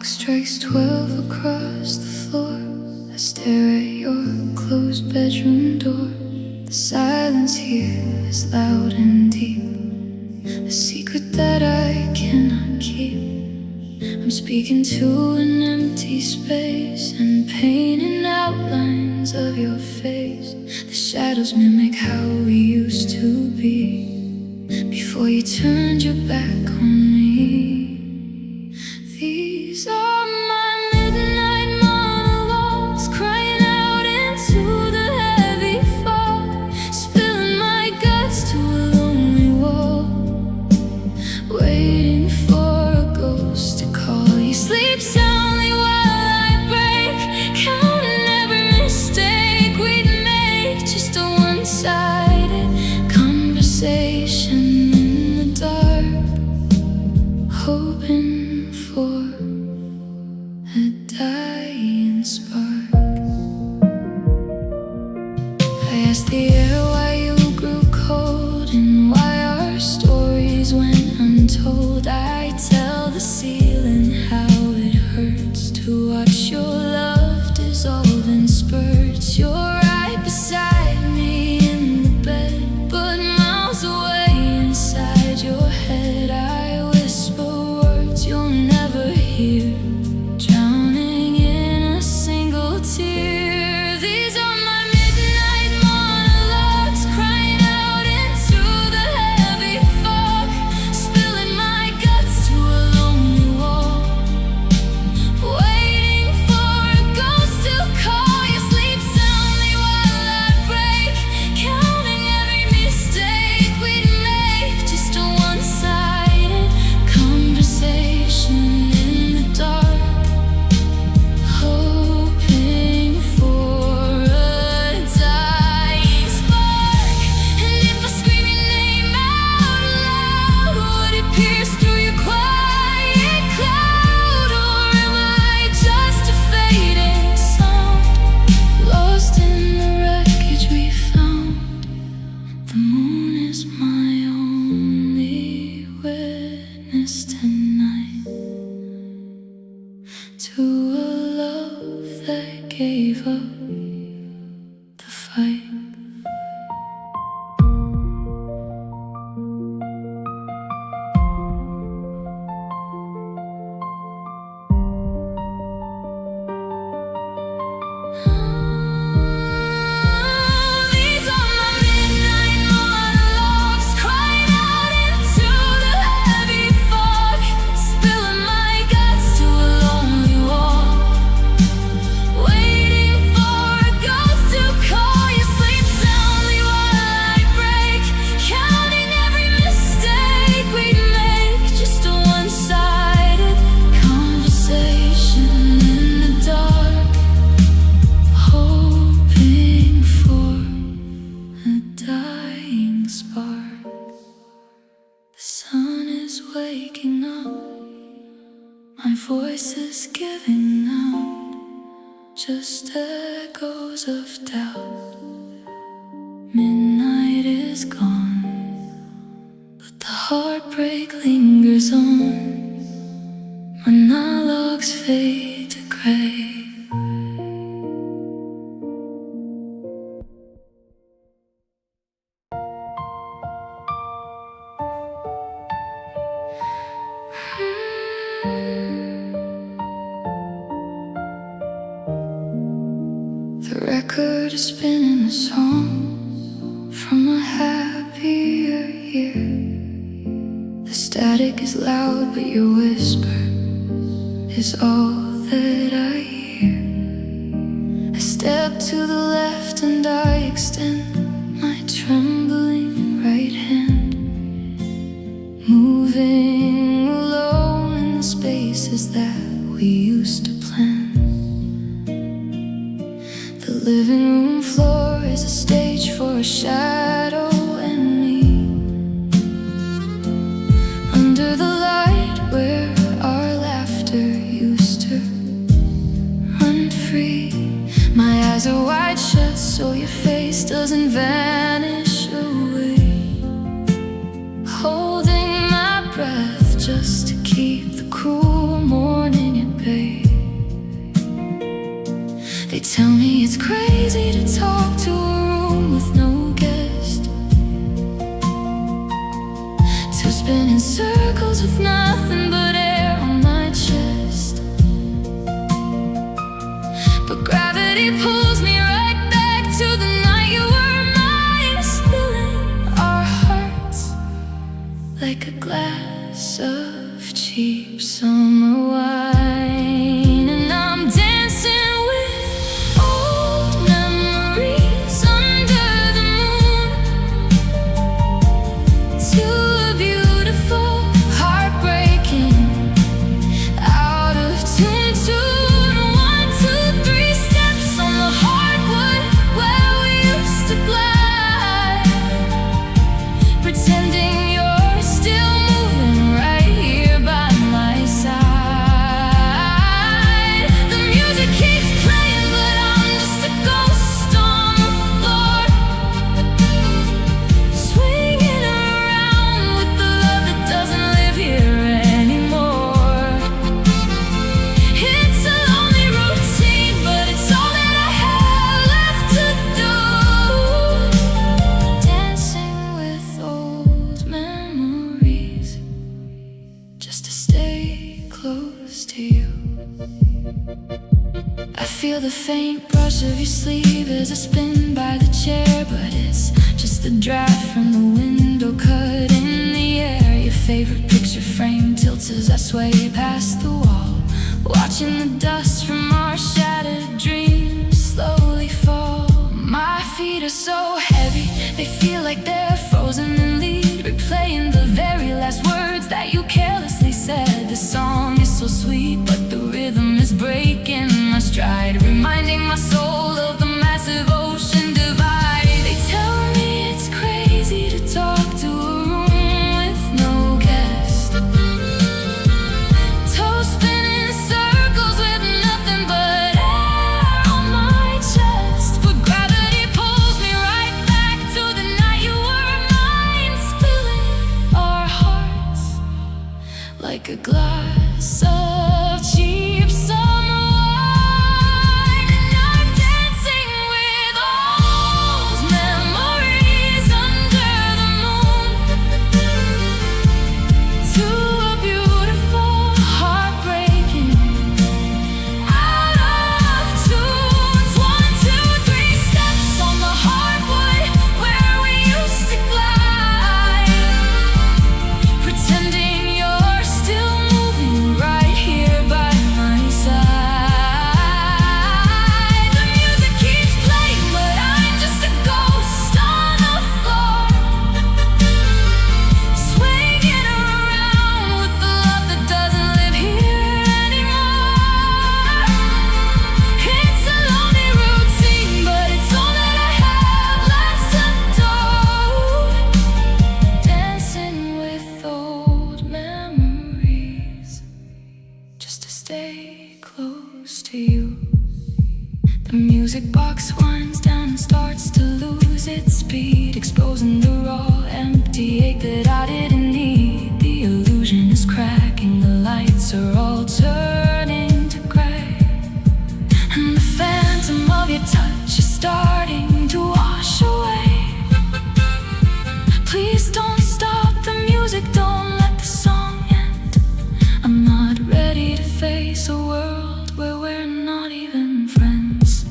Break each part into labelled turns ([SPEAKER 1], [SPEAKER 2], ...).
[SPEAKER 1] clock strikes 12 across the floor. I stare at your closed bedroom door. The silence here is loud and deep, a secret that I cannot keep. I'm speaking to an empty space and painting outlines of your face. The shadows mimic how we used to be before you turned your back on me. These are my midnight monologues, crying out into the heavy fog, spilling my guts to a lonely wall, waiting for a ghost to call you. Sleep soundly while I break, counting every mistake we'd make. Just a one-sided conversation in the dark, hoping for a dying spark. I asked the air why you grew cold and why our stories went untold. I tell the ceiling how it hurts to watch your love dissolve in spurts. You're right beside me in the bed, but miles away inside your head. I whisper words you'll never hear, drowning in a single tear. These are my midnight monologues, crying out into the heavy fog, spilling my guts to a lonely wall, waiting for a ghost to call you. Sleep soundly while I break, counting every mistake we'd make. Just a one-sided conversation in the dark, hoping for a dying spark. And if I scream your name out loud, would it pierce through your quiet cloud? Or am I just a fading sound, lost in the wreckage we found? The moon is my only witness tonight to a love that gave up the fight. These are my midnight monologues, crying out into the heavy fog, spilling my guts to a lonely wall, waiting for a ghost to call you. Sleep soundly while I break, counting every mistake we'd make. Just a one-sided conversation in the dark, hoping for a dying spark. The sun is waking up, my voice is giving out, just echoes of doubt. Midnight is gone, but the heartbreak lingers on. Monologues fade to gray. The record is spinning a song from a happier year. The static is loud, but your whisper is all that I hear. I step to the left and I extend my trembling right hand, moving alone in the spaces that we used to plan. The living room floor is a stage for a shadow and me. Under the light where our laughter used to run free, my eyes are wide shut so your face doesn't vanish away. Holding my breath just to keep the cruel morning at bay. crazy to talk to a room with no guest, to spin in circles with nothing but air on my chest. But gravity pulls me right back to the night you were mine, spilling our hearts like a glass of cheap summer wine. And I'm dancing with old memories under the moon, to a beautiful, heartbreaking, out of tune tune. 1, 2, 3 steps on the hardwood where we used to glide, pretending you're still moving right here by my side. The music keeps playing, but I'm just a ghost on the floor, swinging around with the love that doesn't live here anymore. It's a lonely routine, but it's all that I have left to do. Dancing with old memories, just to stay close to you. I feel the faint brush of your sleeve as I spin by the chair, but it's just the draft from the window cut in the air. Your favorite picture frame tilts as I sway past the wall, watching the dust from our shattered dreams slowly fall. My feet are so heavy, they feel like they're frozen in lead, replaying the very last words that you carelessly said. The song is so sweet, but the rhythm is breaking my stride, reminding my soul of the massive ocean divide. They tell me it's crazy to talk to a room with no guest, toes spinning circles with nothing but air on my chest. But gravity pulls me right back to the night you were mine, spilling our hearts like a glass of cheap summer wine. And I'm dancing with old memories under the moon, to a beautiful, heartbreaking, out of tunes. 1, 2, 3 steps on the hardwood where we used to glide, pretending you're still moving right here by my side. The music keeps playing, but I'm just a ghost on the floor, swinging around with the love that doesn't live here anymore. It's a lonely routine, but it's all that I have left to do. Dancing with old memories, just to stay close to you. The music box winds down and starts to lose its speed, exposing the raw, empty ache that I didn't need. The illusion is cracking, the lights are all turning to gray, and the phantom of your touch is starting to wash away. Please don't stop the music, don't let the song end. I'm not ready to face a world where we're not even friends.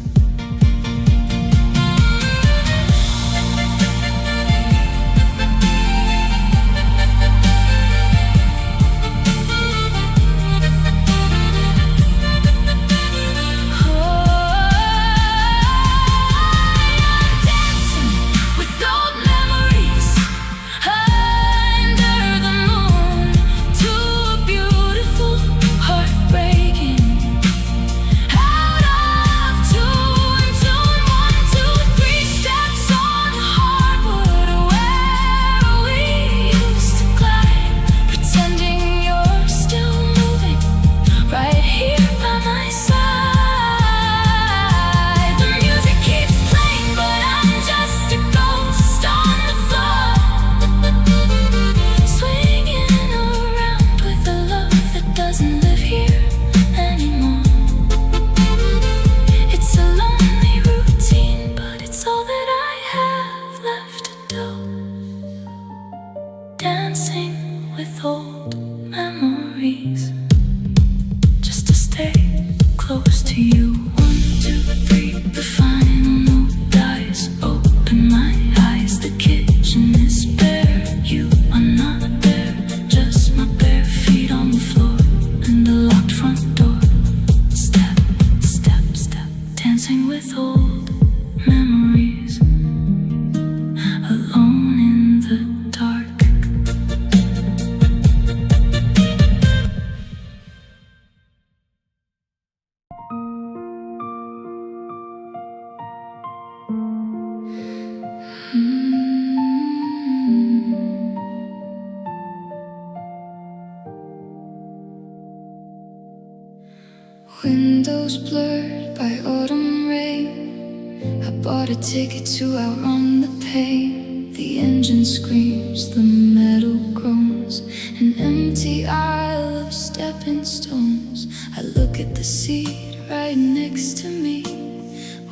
[SPEAKER 1] Windows blurred by autumn rain, I bought a ticket to outrun the pain. The engine screams, the metal groans, an empty aisle of stepping stones. I look at the seat right next to me,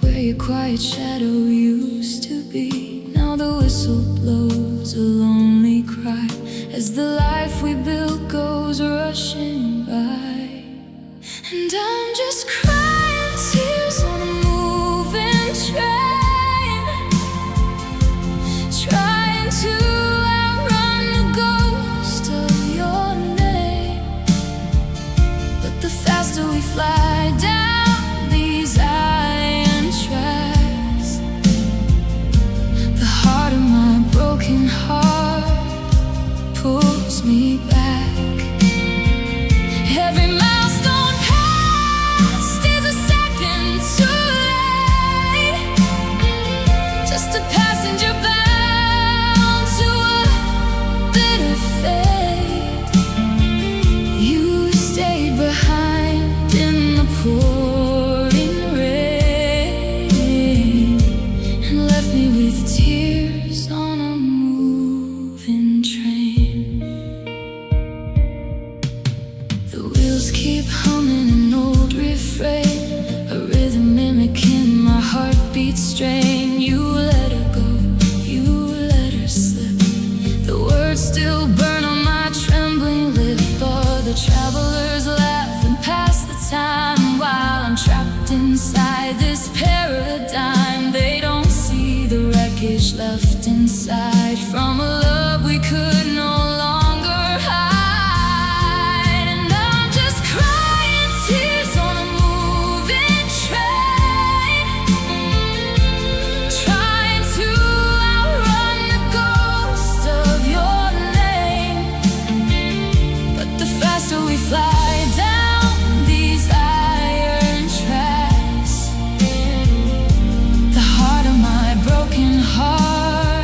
[SPEAKER 1] where your quiet shadow used to be. Now the whistle blows a lonely cry as the life we built goes rushing by. And I'm just crying tears on a moving train, trying to outrun the ghost of your name. But the faster we fly down these iron tracks, the harder my broken heart pulls me back. Every milestone passed is a second too late, just a passenger bound to a bitter fate. You stayed behind in the pouring rain and left me with tears on a moving train. The wheels keep humming an old refrain, a rhythm mimicking my heartbeat strain. You let her go, you let her slip, the words still burn on my trembling lip. All the travelers laugh and pass the time while I'm trapped inside this paradigm. They don't see the wreckage left inside from a love we could no longer hide. And I'm just crying tears on a moving train, trying to outrun the ghost of your name. But the faster we fly down these iron tracks, the harder my broken heart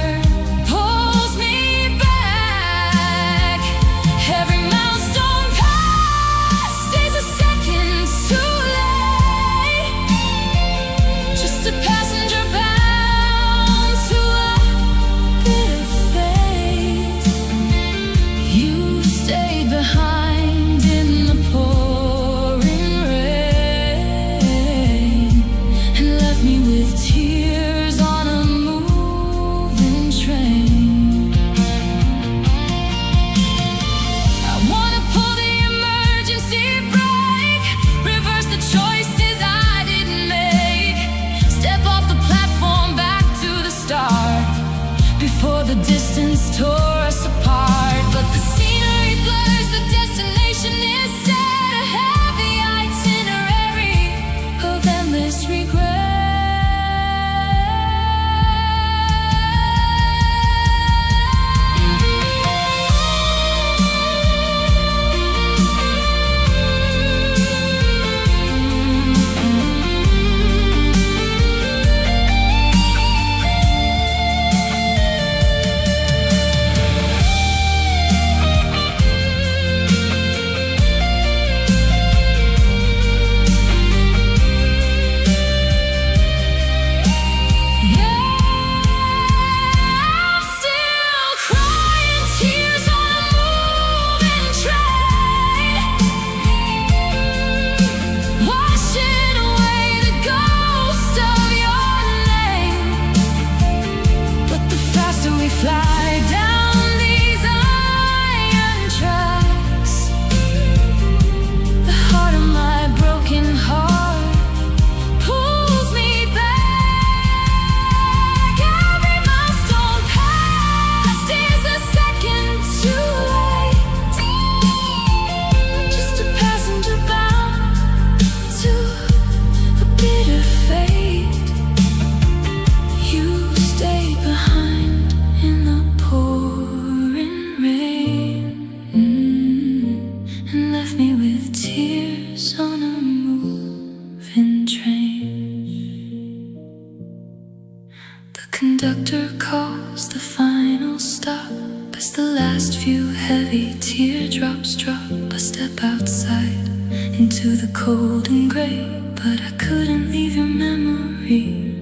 [SPEAKER 1] to the cold and gray, but I couldn't leave your memory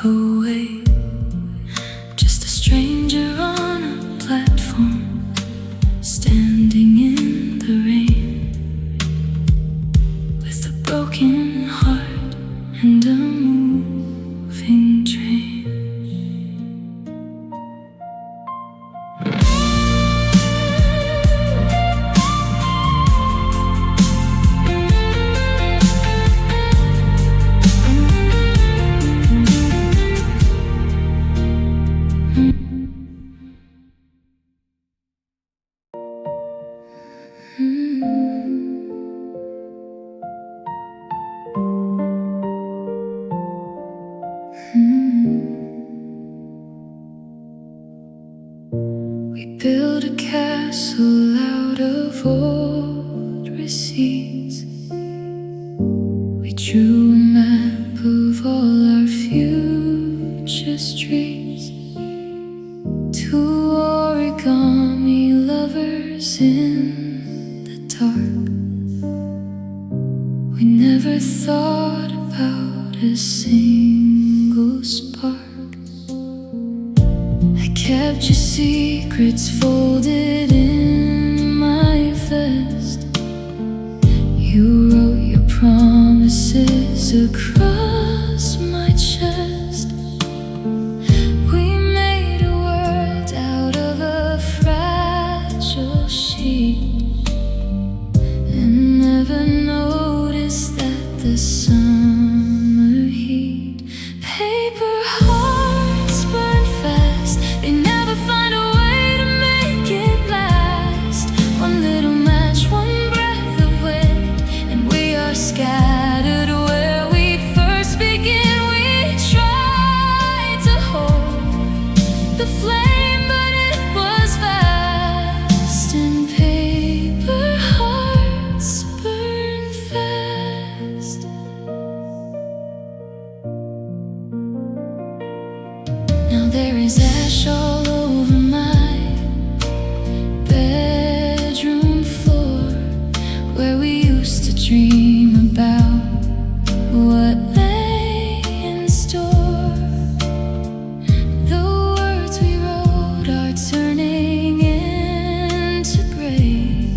[SPEAKER 1] away. Just a stranger on a platform, standing in the rain, with a broken heart and a moving train. We built a castle out of old receipts. We drew a map of all our future streets. Two origami lovers in the dark. We never thought about a single spark. I kept your secrets folded in my vest. You wrote your promises across my chest. We made a world out of a fragile sheet, and never noticed that the summer heat. Paper hearts burn fast, they never find a way to make it last. One little match, one breath of wind, and we are scattered where we first begin. We tried to hold the flame, but it was vast, and paper hearts burn fast. Now there is ash all over my bedroom floor, where we used to dream about what lay in store. The words we wrote are turning into gray.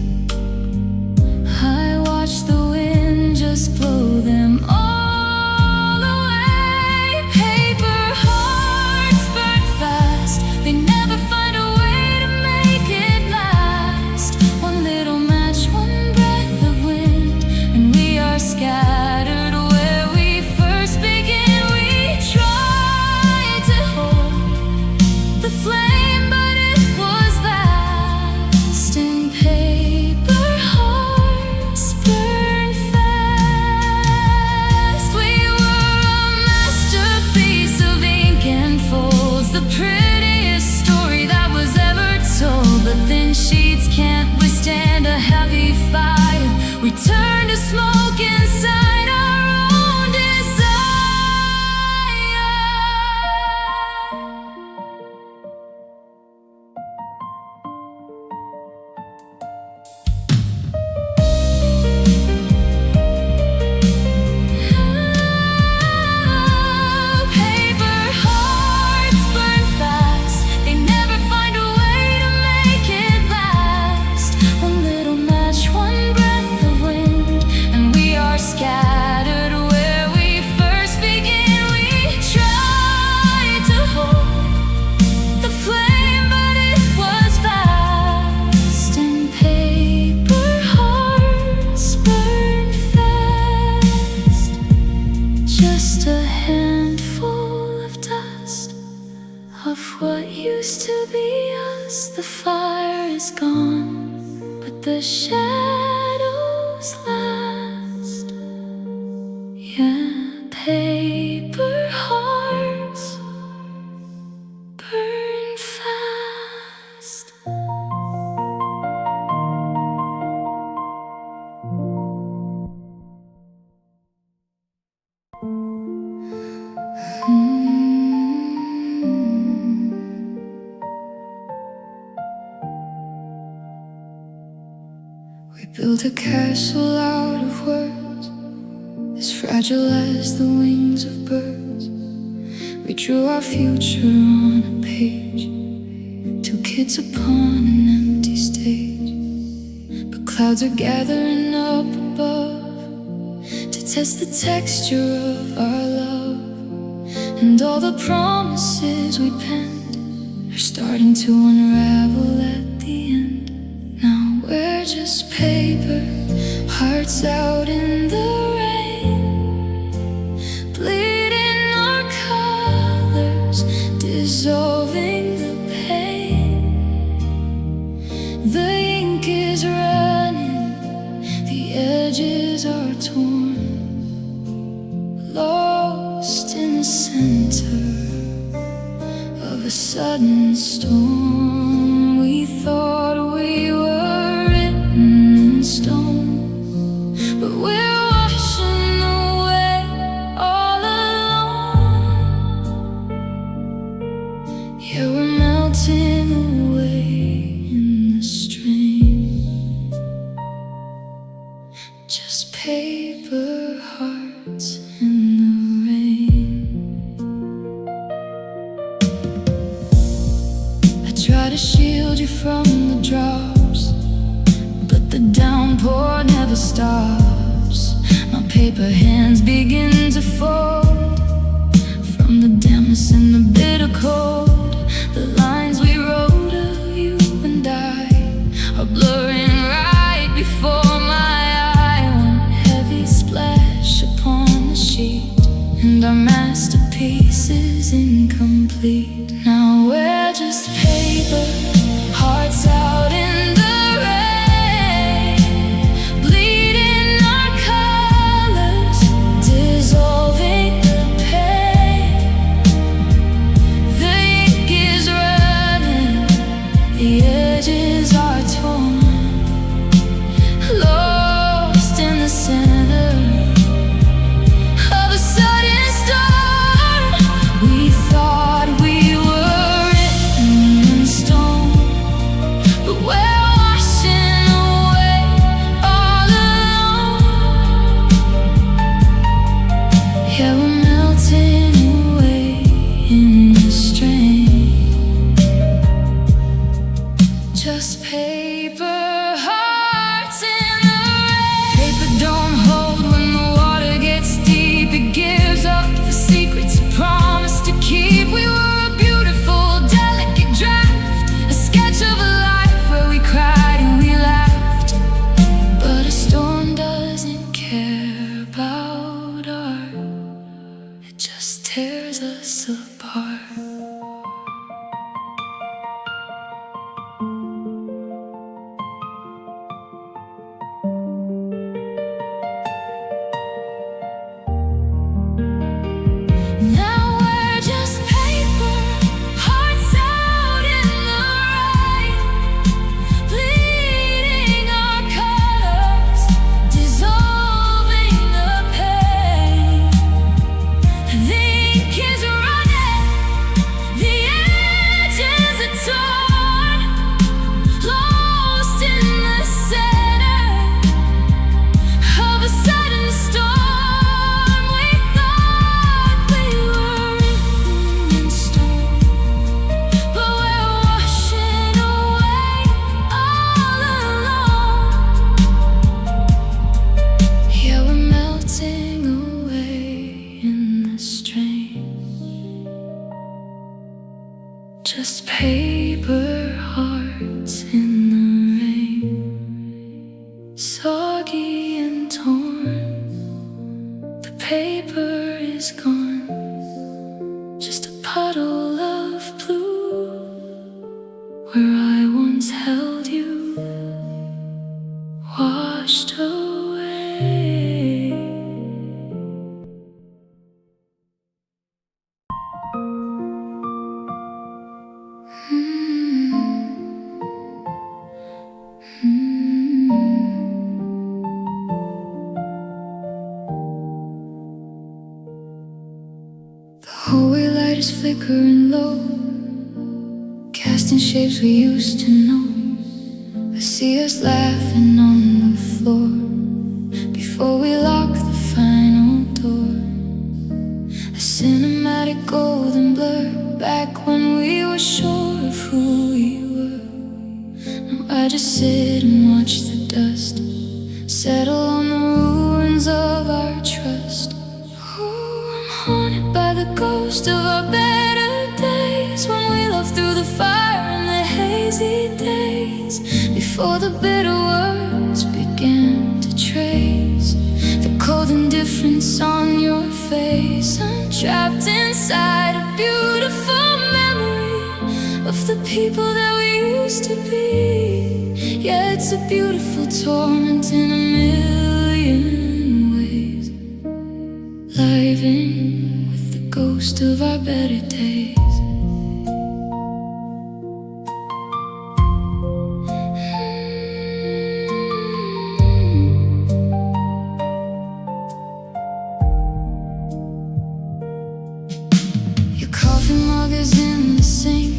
[SPEAKER 1] I watch the wind just blow them all away. Paper hearts burn fast, they never find a way to make it last. One little match, one breath of wind, and we are scattered where we first begin. We tried to hold the flame, but it was vast, and paper hearts burn fast. We were a masterpiece of ink and folds, the prettiest story that was ever told. But then sheets can't withstand a heavy fire. We turn to smoke inside our own desire. Paper hearts burn fast, they never find a way to make it last. One little match, one breath of wind, and we are scattered where we first begin. We tried to hold the flame, but it was vast, and paper hearts burn fast. Just a handful of dust of what used to be us. The fire is gone, but the shadows last. Yeah, paper hearts burn fast. We built a castle out of words. as fragile as the wings of birds. We drew our future on a page, two kids upon an empty stage. But clouds are gathering up above to test the texture of our love. And all the promises we penned are starting to unravel at the end. Now we're just paper, hearts out in the rain, bleeding our colors, dissolving the pain. The ink is running, the edges are torn, lost in the center of a sudden storm. We thought we were written in stone, but we're washing away all alone. Yeah, we're melting away in the stream, just paper hearts in the rain. I try to shield you from the drops, but the downpour never stops. My paper hands begin to fold from the dampness and the bitter cold. The lines we wrote of you and I are blurring right before my eye. One heavy splash upon the sheet, and our masterpiece is incomplete. Now we're just paper, hearts out in the rain, bleeding our colors, dissolving the pain. The ink is running, the edges are torn, lost in the center of a sudden storm. We thought we were written in stone, but we're washing away all alone. Yeah, we're melting away in the strain, just paper hearts in the rain. Paper don't hold when the water gets deep. It gives up the secrets it promised to keep. We were a beautiful, delicate draft, a sketch of a life where we cried and we laughed. But a storm doesn't care about art, it just tears us apart. Now we're just paper, hearts out in the rain, bleeding our colors, dissolving the pain. The ink is running, the edges are torn, lost in the center of a sudden storm. We thought we were written in stone, but we're washing away all alone. Yeah, we're melting away in the strain, just paper hearts in the rain, soggy and torn. The paper is gone, just a puddle of blue where I once held you, washed away. The hallway light is flickering low, casting shapes we used to know. I see us laughing on the floor before we lock the final automatic golden blur, back when we were sure of who we were. Now I just sit and watch the dust settle on the ruins of our trust. Oh, I'm haunted by the ghost of our better days, when we loved through the fire and the hazy days, before the bitter words began to trace the cold indifference on your face. I'm trapped inside a beautiful memory of the people that we used to be. Yeah, it's a beautiful torment in a million ways, living with the ghost of our better days. Your coffee mug is in the sink,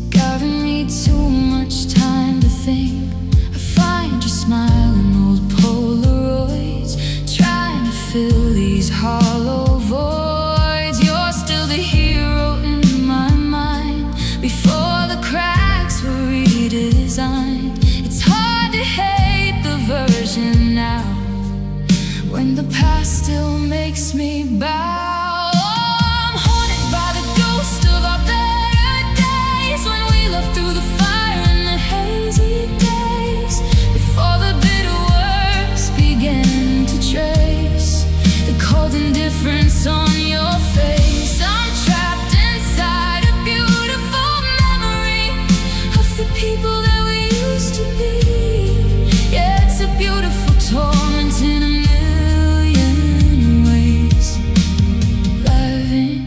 [SPEAKER 1] giving me too much time to think. I find your smile in old Polaroids, trying to fill these hollow voids. You're still the hero in my mind, before the cracks were redesigned. It's hard to hate the version now, when the past still makes me bow. Through the fire and the hazy days, before the bitter words began to trace the cold indifference on your face. I'm trapped inside a beautiful memory of the people that we used to be. Yeah, it's a beautiful torment in a million ways, living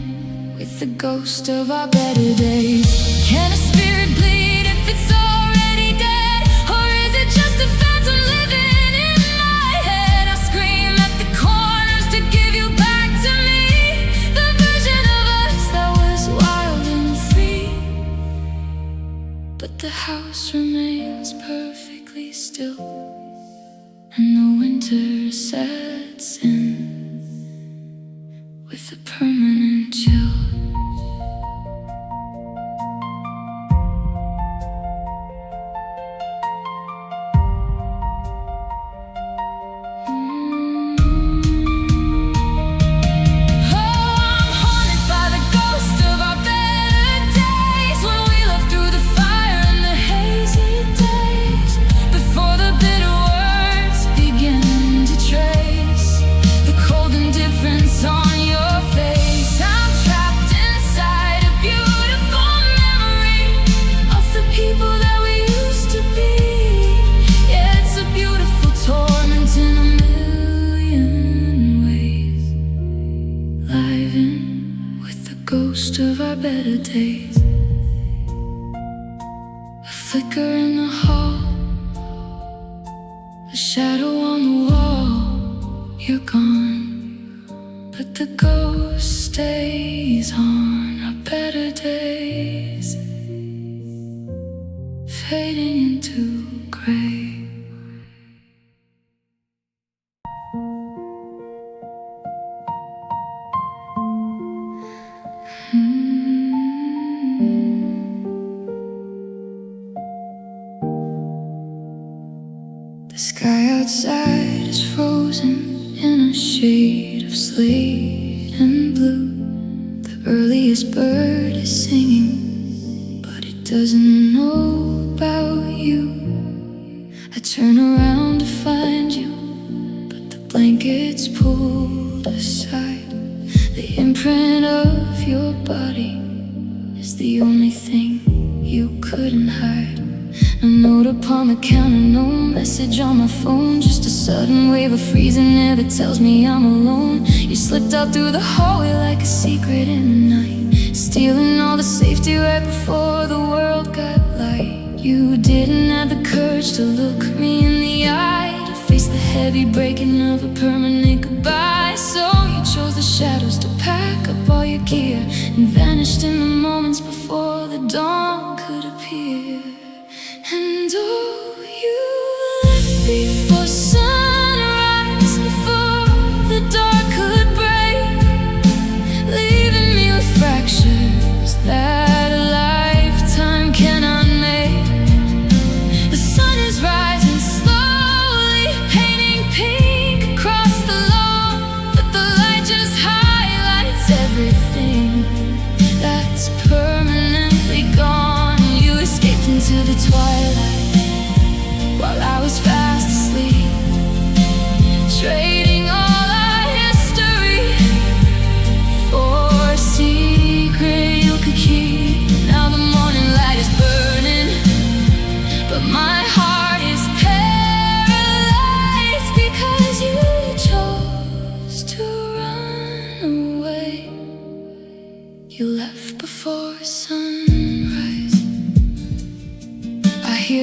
[SPEAKER 1] with the ghost of our better days. Can a spirit bleed if it's already dead? Or is it just a phantom living in my head? I scream at the corners to give you back to me, the version of us that was wild and free. But the house remains perfectly still, and the winter sets in with a permanent chill. Ghost of our better days, a flicker in the hall, a shadow on the wall. You're gone, but the ghost stays on our better days, fading into gray. The sky outside is frozen in a shade of slate and blue. The earliest bird is singing, but it doesn't know about you. I turn around to find you, but the blanket's pulled aside. The imprint of your body is the only thing you couldn't hide. A note upon the counter, no message on my phone, just a sudden wave of freezing air that tells me I'm alone. You slipped out through the hallway like a secret in the night, stealing all the safety right before the world got light. You didn't have the courage to look me in the eye, to face the heavy breaking of a permanent goodbye. So you chose the shadows to pack up all your gear, and vanished in the moments before the dawn could appear. And oh, you left before sunrise, before the dark could break, leaving me with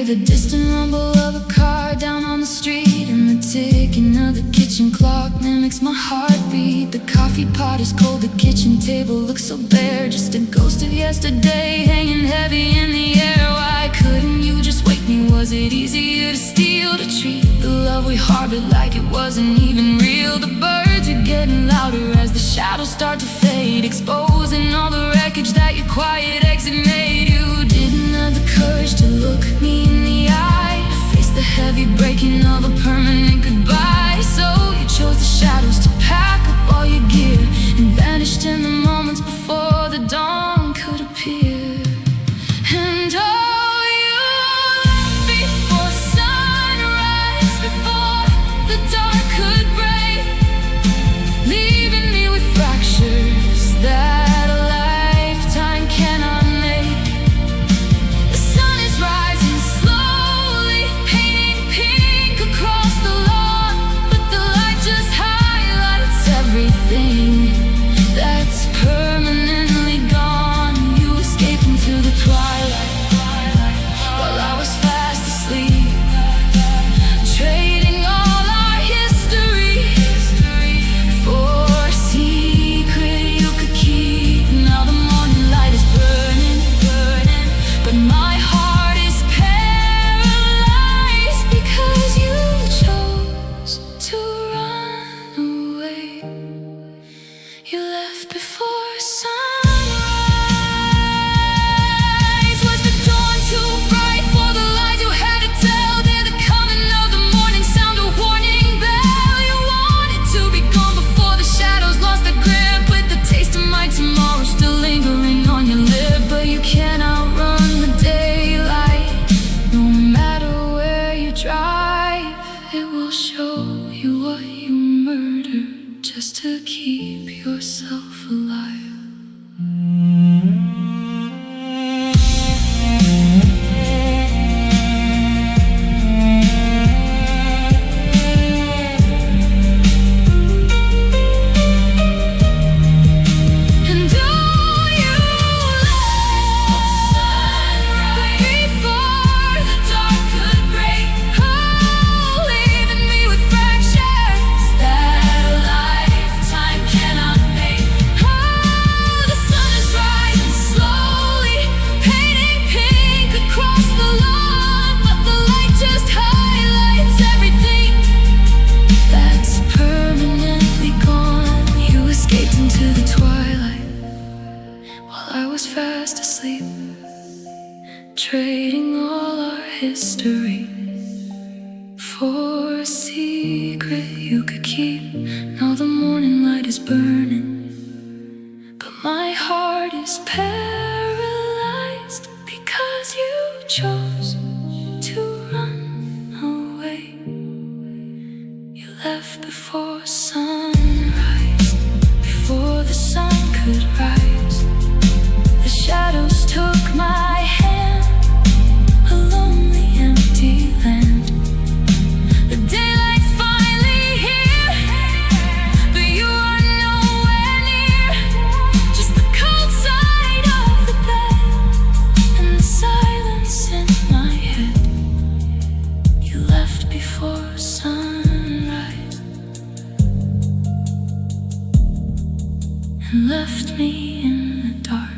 [SPEAKER 1] hear the distant rumble of a car down on the street, and the ticking of the kitchen clock mimics my heartbeat. The coffee pot is cold, the kitchen table looks so bare, just a ghost of yesterday hanging heavy in the air. Why couldn't you just wake me? Was it easier to steal, to treat the love we harbored like it wasn't even real? The birds are getting louder as the shadows start to fade, exposing all the wreckage that your quiet exit made. You didn't have the courage to look me in the eye, to face the heavy breaking of a permanent goodbye. So you chose the shadows to pack up all your gear, and vanished in the moments before the dawn could appear. And oh, you left before sunrise, before the dark could break, leaving me with fractures that a lifetime cannot make. The sun is rising slowly, painting pink across the lawn, but the light just highlights everything that's permanently gone. You escaped into the twilight while I was fast asleep, trading all our history for a secret you could keep. Now the morning light is burning, but my heart is paralyzed because you chose to run away. You left before sunrise. Was the dawn too bright for the lies you had to tell? Did the coming of the morning sound a warning bell? You wanted to be gone before the shadows lost their grip, with the taste of my tomorrow still lingering on your lip. But you can't outrun the daylight. No matter where you drive, it will show you what you murdered just to keep yourself alive. And oh, you left before the dark could break, oh, leaving me with fractures that a lifetime cannot make. Oh, the sun is rising slowly, painting pink across the lawn, but the light just highlights everything that's permanently gone. You escaped into the twilight while I was fast asleep, trading all our history for a secret you could keep. Now the morning light is burning, but my heart is paralyzed because you chose to run away. You left before sunrise, before the sun could rise. The shadows took my hand, a lonely empty land. The daylight's finally here, but you are nowhere near. Just the cold side of the bed and the silence in my head. You left before sunrise and left me in the dark.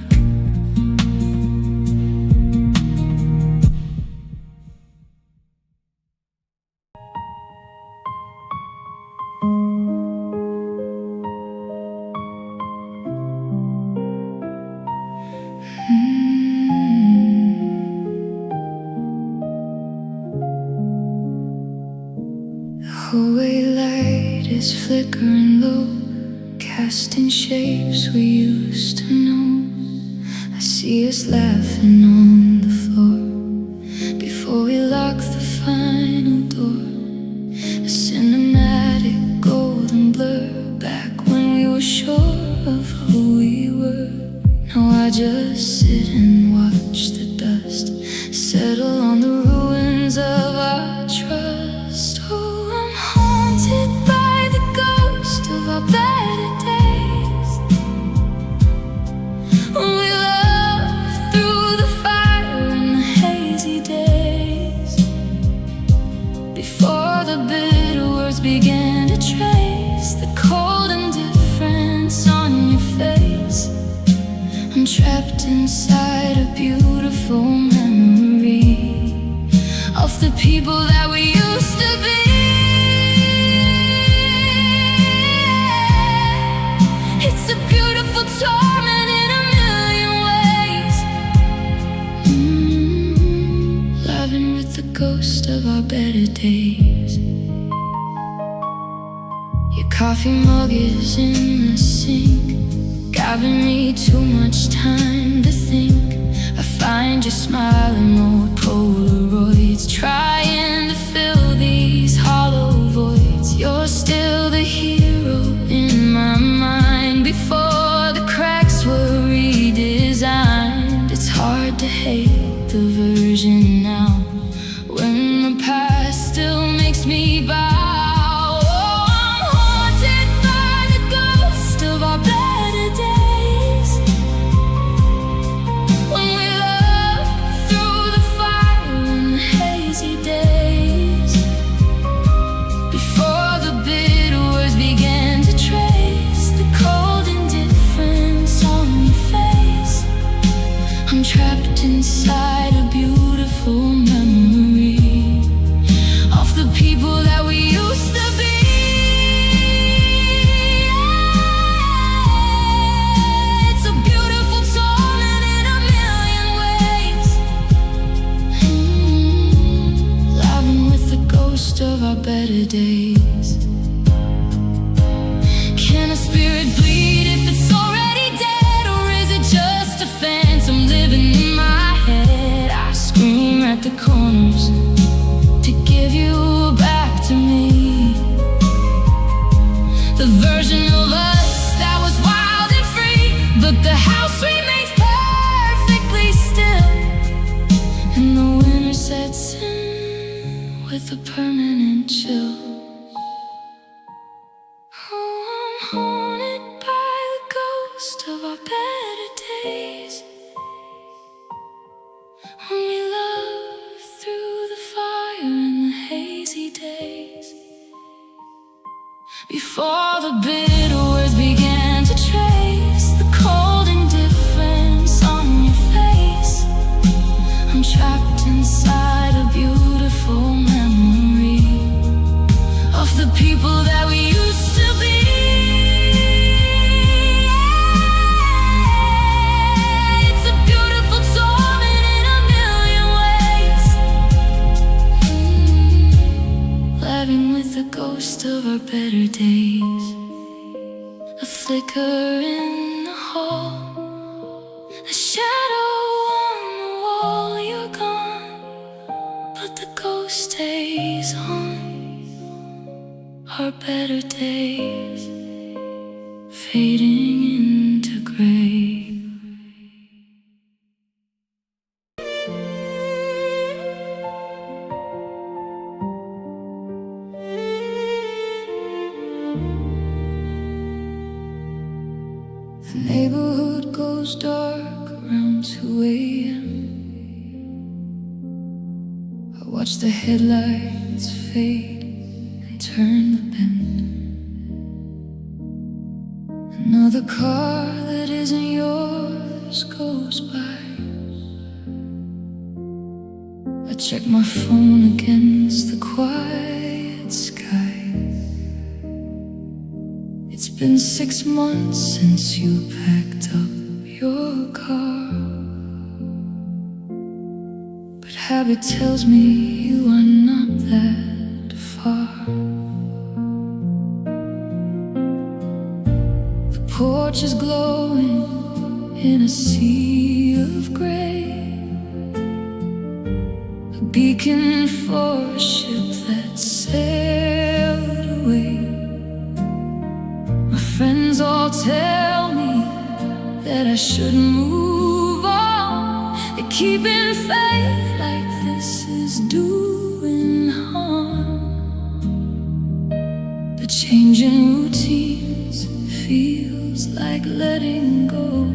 [SPEAKER 1] The hallway light is flickering low, casting shapes we used to know. I see us laughing on the floor before we lock the final door. A cinematic golden blur back when we were sure of who we were. Now I just sit and watch the dust settle on the ruins of our trust. Oh, I'm haunted by the ghost of our better days. We loved through the fire and the hazy days. inside a beautiful memory of the people that we used to be. It's a beautiful torment in a million ways. Living with the ghost of our better days. Your coffee mug is in the sink, giving me too much time to think. I find you smiling old Polaroids, trying to fill these hollow voids. You're still the hero in my mind before the cracks were redesigned. It's hard to hate the version now when the past still makes me bow. Trapped inside a beautiful memory of the people that we used to be. It's a beautiful torment in a million ways. Living with the ghost of our better days. Can a spirit bleed if it's already dead, or is it just a phantom living in my head? I scream at the corners to give you back to me, the version of us that was wild and free. But the house remains perfectly still, and the winter sets in with a permanent chill. Haunted by the ghost of our better days, when we loved through the fire and the hazy days. Before the bitter words began to trace the cold indifference on your face. I'm trapped inside a beautiful memory of the people that we used to be. The ghost of our better days, a flicker in the hall, a shadow on the wall. You're gone, but the ghost stays on. Our better days fading into gray. The neighborhood goes dark around 2 a.m. I watch the headlights fade and turn the bend. Another car that isn't yours goes by. I check my phone against the quiet sky. It's been 6 months since you packed up your car, but habit tells me you are not that far. The porch is glowing in a sea of gray, a beacon for a ship that sailed away. Friends all tell me that I shouldn't move on. They keep in faith like this is doing harm. But changing routines feels like letting go,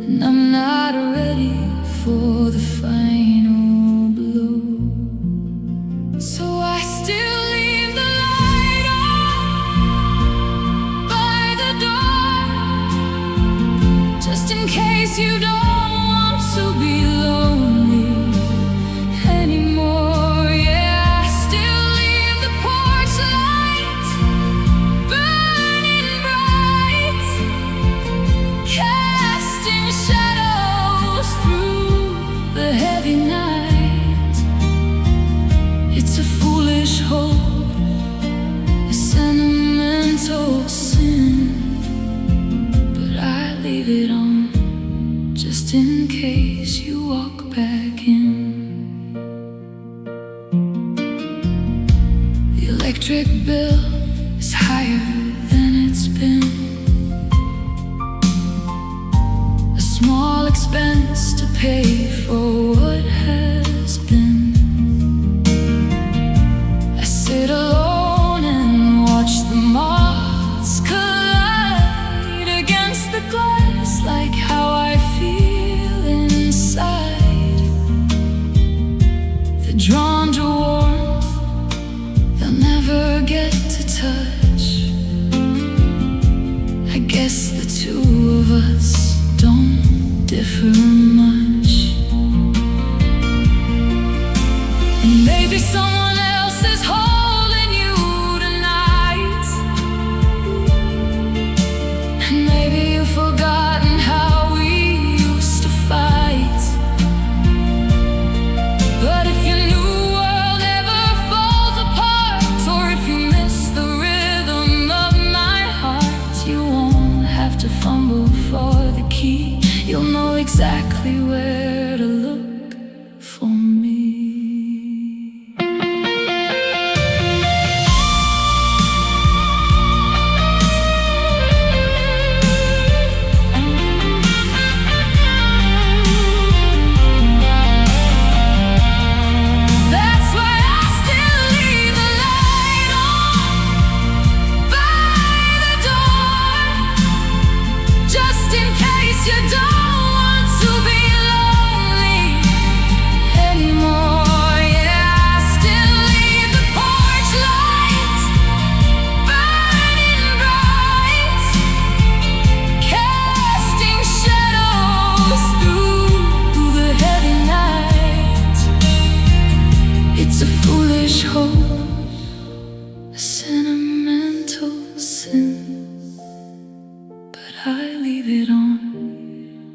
[SPEAKER 1] and I'm not ready for the final blow. So I still leave the light on by the door, just in case you don't want to be lonely anymore. Yeah, I still leave the porch light burning bright, casting shadows through the heavy night. It's a foolish hope, a sentimental sin, but I leave it on just in case you walk back in. The electric bill is higher than it's been, a small expense to pay for what has been. I sit alone and watch the moths collide against the glass, like how I feel inside. They're drawn to warmth they'll never get to touch. I guess the two of us don't differ much. And maybe someone else is holding you tonight, and maybe you've forgotten how we used to fight. But if your new world ever falls apart, or if you miss the rhythm of my heart, you won't have to fumble for the key. You'll know exactly where to look for me. That's why I still leave the light on by the door, just in case you don't want to be lonely anymore. Yeah, I still leave the porch light burning bright, casting shadows through the heavy night. It's a foolish hope, a sentimental sin, but I leave it on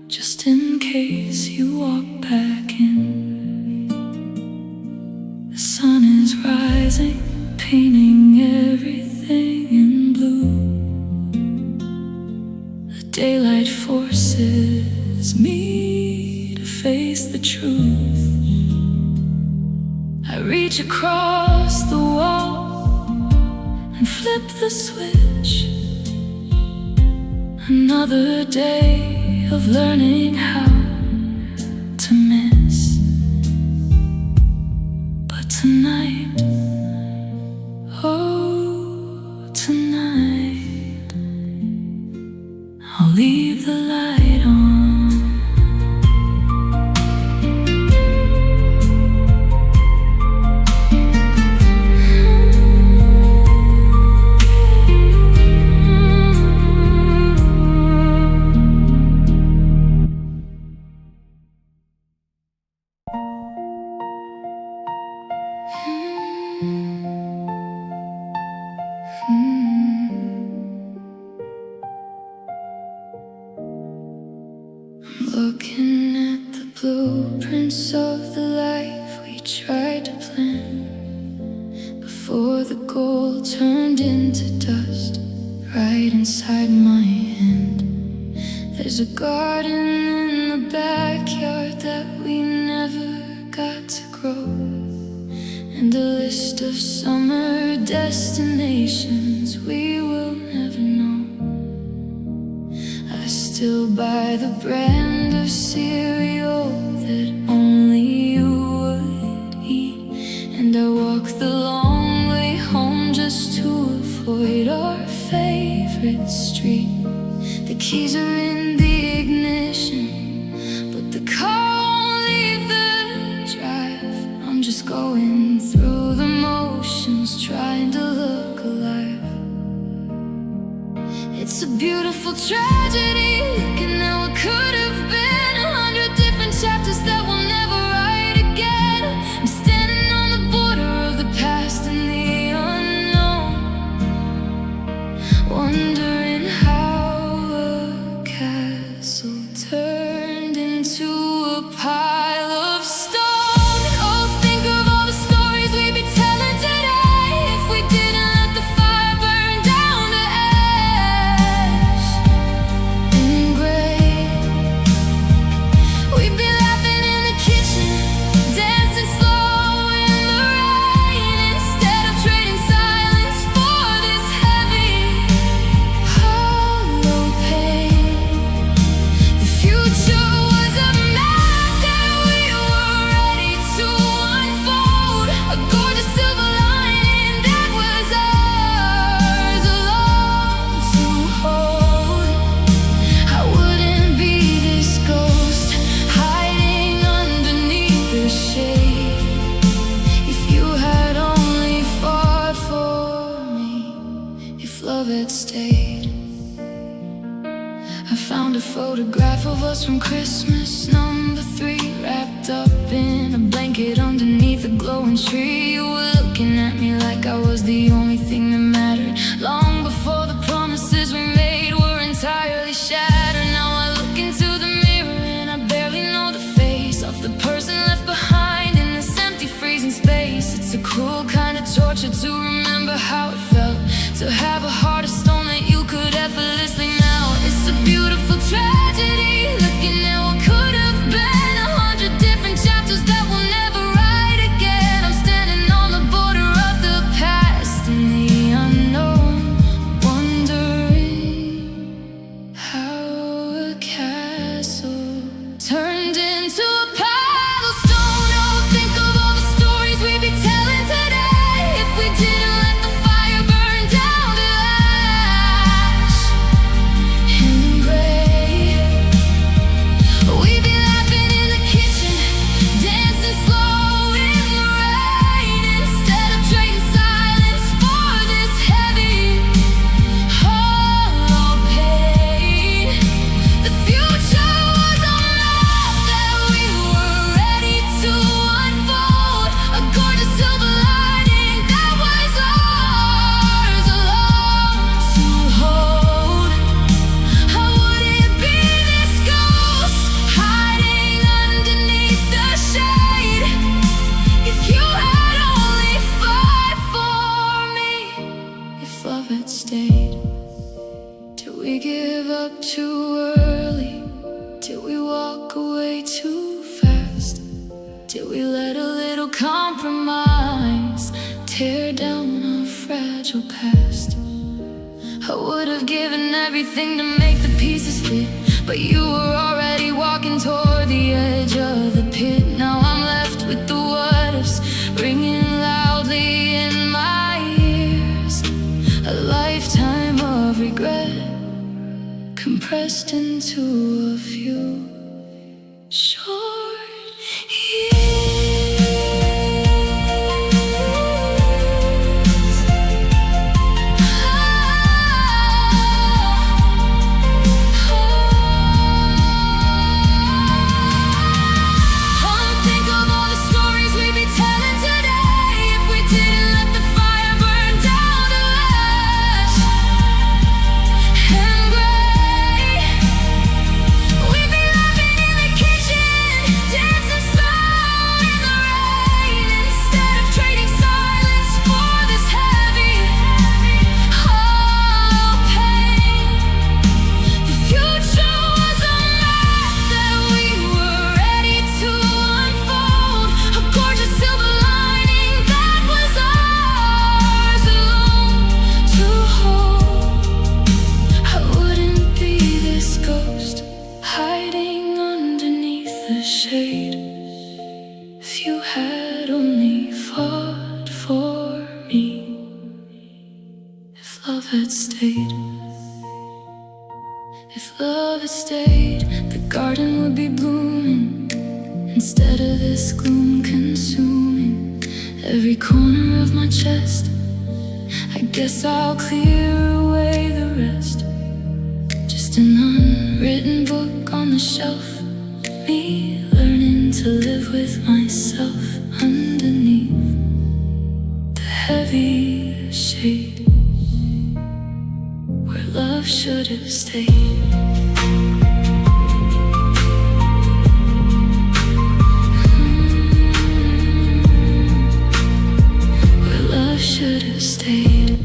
[SPEAKER 1] just in case you walk back in. The sun is rising, painting everything in blue. The daylight forces me to face the truth. I reach across the wall and flip the switch. Another day of learning how to miss. But tonight, oh tonight, I'll leave the light on. Looking at the blueprints of the life we tried to plan, before the gold turned into dust right inside my hand. There's a garden in the backyard that we never got to grow, and a list of summer destinations we will never know. I still buy the brand of cereal that only you would eat, and I walk the long way home just to avoid our favorite street. The keys are in the ignition, but the car won't leave the drive. I'm just going through the motions, trying to look alive. It's a beautiful tragedy, looking at what could have been. love had stayed. I found a photograph of us from Christmas #3, wrapped up in a blanket underneath a glowing tree. You were looking at me like I was the only thing that mattered, long before the promises we made were entirely shattered. Now I look into the mirror and I barely know the face of the person left behind in this empty freezing space. It's a cruel kind of torture to remember how it felt to have a heart of stone that you could effortlessly melt. It's a beautiful tragedy, looking at what could have been 100 different chapters that we'll never write again. I'm standing on the border of the past and the unknown, wondering how a castle turned into a pile of stone. Oh, think of all the stories we'd be telling today if we didn't let the fire burn down to ash and gray. We'd be laughing in the kitchen, dancing slow in the rain, instead of trading silence for this heavy, hollow pain. The future was a map that we were ready to unfold, a gorgeous silver lining that was ours alone to hold. How would it be this ghost hiding underneath the shade? If you had only fought for me, if love had stayed. Did we give up too early? Did we walk away too fast? Did we let a little compromise tear down our fragile past? I would have given everything to make the pieces fit, but you were already walking toward the edge of the pit. Now I'm left with the what ifs ringing loudly in my ears, a lifetime of regret compressed into a few short years. Think of all the stories we'd be telling today if we didn't let the fire burn down to ash and gray. We'd be laughing in the kitchen, dancing slow in the rain, instead of trading silence for this heavy, hollow pain. The future was a map that we were ready to unfold, a gorgeous silver lining that was ours alone to hold. I wouldn't be this ghost hiding underneath the shade if you had only fought for me, if love had stayed. If love had stayed, the garden would be blooming instead of this gloom consuming every corner of my chest. I guess I'll clear away the rest, just an unwritten book on the shelf, me learning to live with myself underneath the heavy shade where love should have stayed. Where love should have stayed.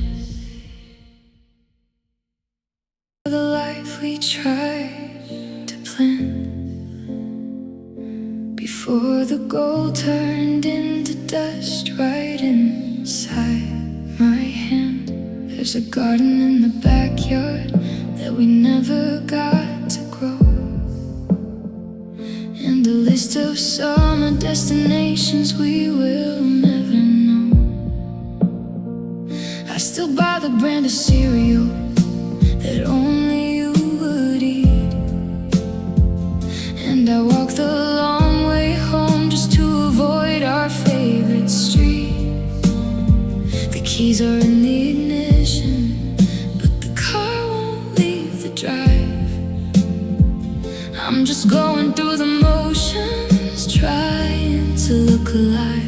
[SPEAKER 1] The life we tried to plan before the gold turned into dust right inside my hand. There's a garden in the backyard that we never got to grow, and a list of summer destinations we will never know. I still buy the brand of cereal that only you would eat, and I walk the long way home just to avoid our favorite street. The keys are in the ignition, but going through the motions, trying to look alive.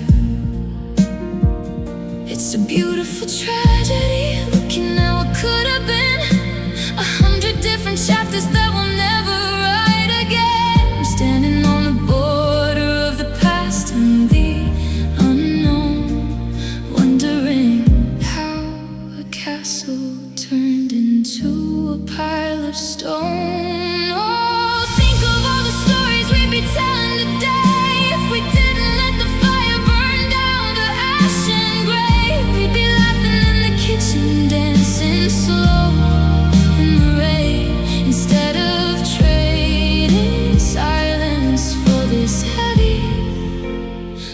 [SPEAKER 1] It's a beautiful tragedy, looking at what could have been 100 different chapters that we'll never write again. I'm standing on the border of the past and the unknown, wondering how a castle turned into a pile of stone. Oh, think of all the stories we'd be telling today if we didn't let the fire burn down to ash and gray. We'd be laughing in the kitchen, dancing slow in the rain, instead of trading silence for this heavy,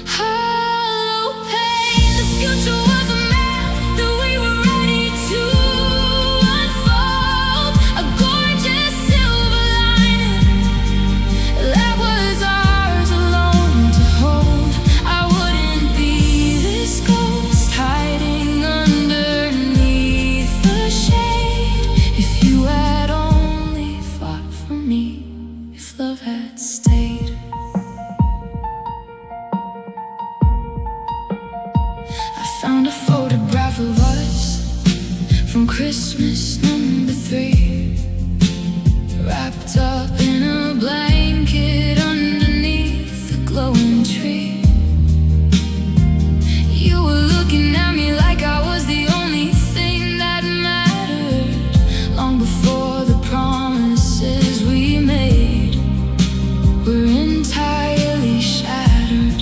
[SPEAKER 1] hollow pain. The future was a map that we were ready to unfold, a gorgeous silver lining that was ours alone to hold. I wouldn't be this ghost hiding underneath the shade if you had only fought for me, if love had stayed. I found a photograph of us from Christmas #3, wrapped up in a blanket underneath the glowing tree. You were looking at me like I was the only thing that mattered, long before the promises we made were entirely shattered.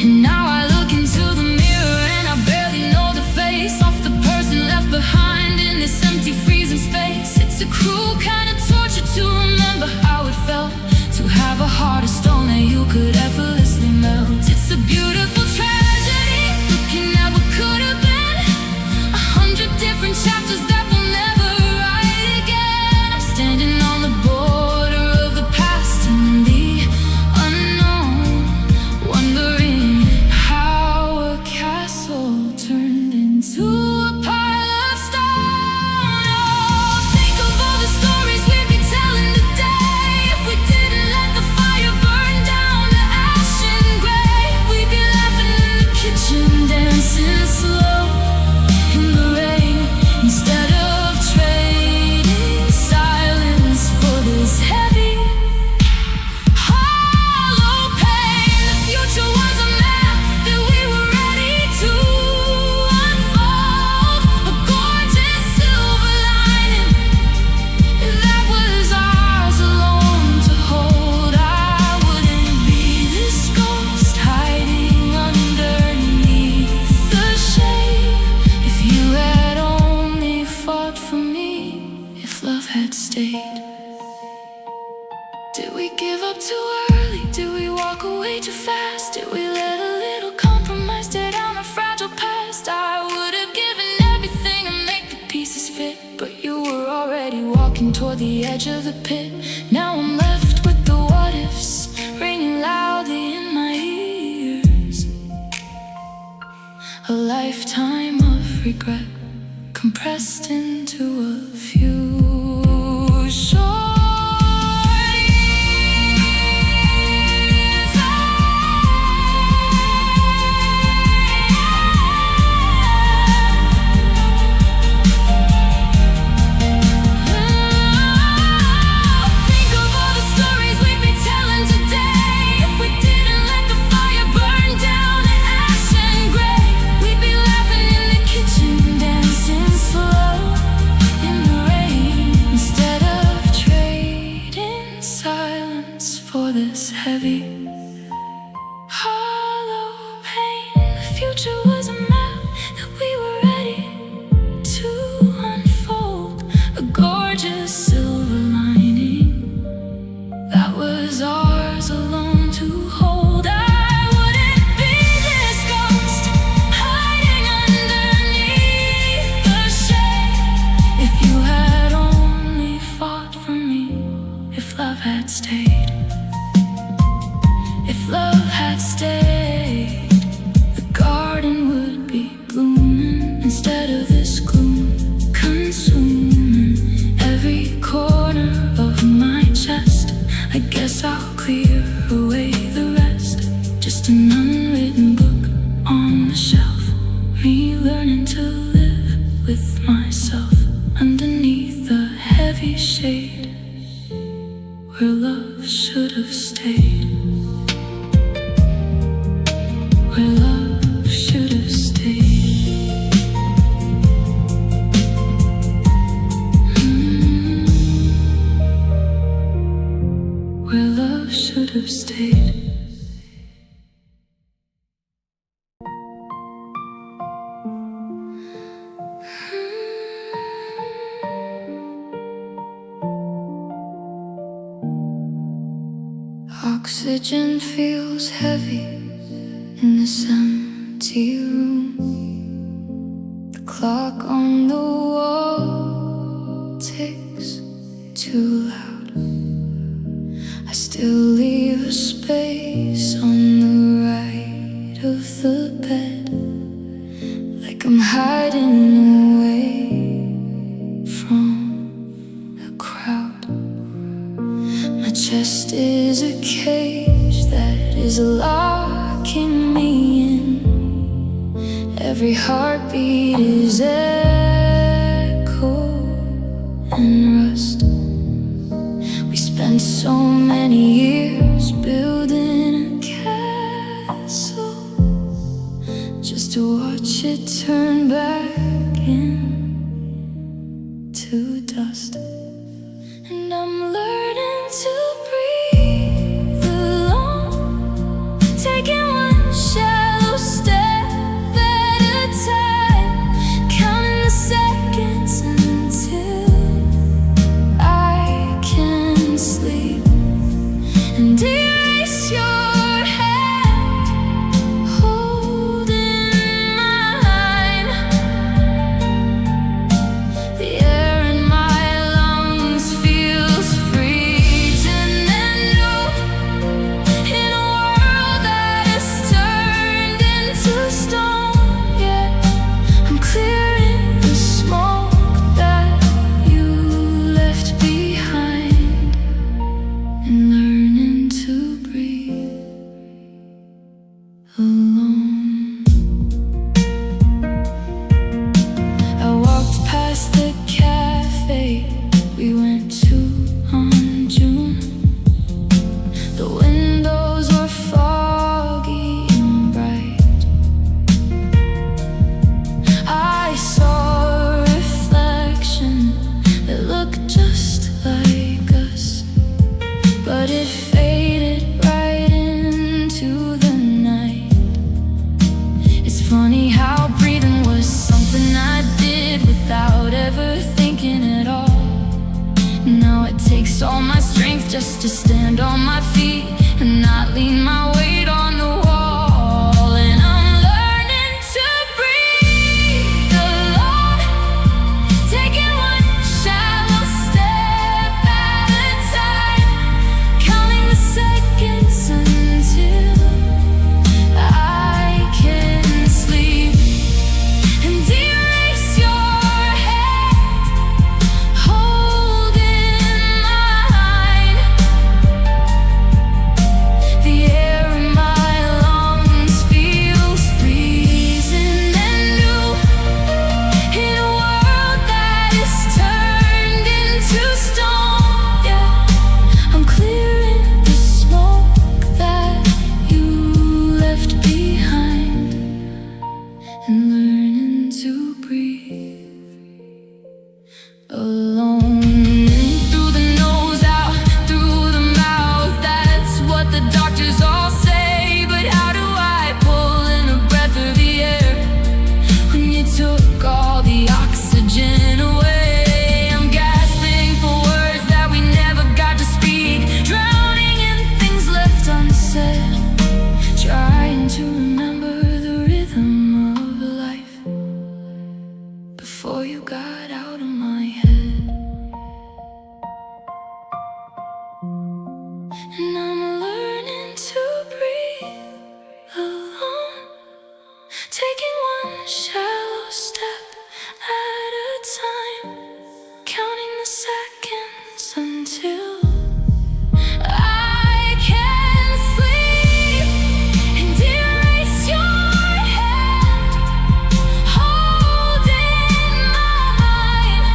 [SPEAKER 1] And now I look into the mirror and I barely know the face of the person left behind in this empty freezing space. It's a cruel kind of torture to remember how it felt to have a heart of stone that you could effortlessly melt. It's a beautiful tragedy, looking at what could have been 100 different chapters that we'll never write again. I'm standing on the border of the past and the unknown, wondering how a castle turned into a pile of stone. Oh, think of all the stories we'd be telling today if we didn't let the fire burn down to ash and gray. We'd be laughing in the kitchen, dancing slow in the rain, instead of trading silence for this heavy, hollow pain. The future was a map that we were ready to unfold, a gorgeous silver lining that was ours alone to hold. I wouldn't be this ghost hiding underneath the shade if you had only fought for me, if love had stayed. Did we give up too early? Did we walk away too fast? Did we let a little compromise tear down our fragile past? I would have given everything to make the pieces fit, but you were already walking toward the edge of the pit. Now I'm left with the what ifs ringing loudly in my ears, a lifetime of regret compressed into a few short years. Think of all the stories we'd be telling today if we didn't let the fire burn down to ash and gray. We'd be laughing in the kitchen, dancing slow in the rain, instead of should have stayed. Where love should have stayed. Where love should have stayed. Oxygen feels heavy in this empty room. The clock on the wall ticks too loud. I still leave a space on the right of the bed, like I'm hiding away from the crowd. My chest is a cage that is locking me in. Every heartbeat is echo and rust. We spent so many years building a castle, just to watch it turn back into dust. And I'm learning to breathe alone, taking one shallow step at a time, counting the seconds until I can sleep and erase your hand holding mine. The air in my lungs feels freezing and new, in a world that has turned into stone. Yeah, I'm clearing the smoke that you left behind, and learning to breathe alone. I walked past the cafe we went to on June. The windows were foggy and bright. I saw a reflection that looked just like us, but it faded right into the night. It's funny how breathing was something I did without ever thinking at all. Now it takes all my strength just to stand on my feet and not lean my weight on the wall. And I'm learning to breathe alone, taking one shallow step at a time, counting the seconds until I can sleep and erase your hand holding mine. The air in my lungs feels freezing and new, in a world that is turned into stone. Yeah, I'm clearing the smoke that you left behind, and learning to breathe alone. In through the nose, out through the mouth, that's what the doctors all say. But how do I pull in a breath of the air when you took all the oxygen away? I'm gasping for words that we never got to speak, drowning in things left unsaid, trying to remember the rhythm of life before you got out of my head. And I'm learning to breathe alone, taking one shallow step at a time, counting the seconds until I can sleep and erase your hand holding mine.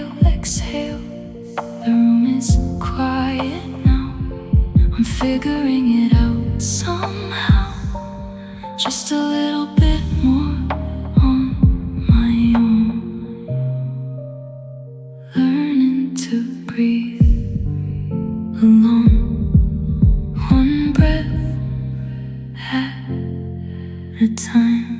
[SPEAKER 1] inhale, exhale. The room is quiet now. I'm figuring it out somehow. Just a little bit more on my own. Learning to breathe alone. One breath at a time.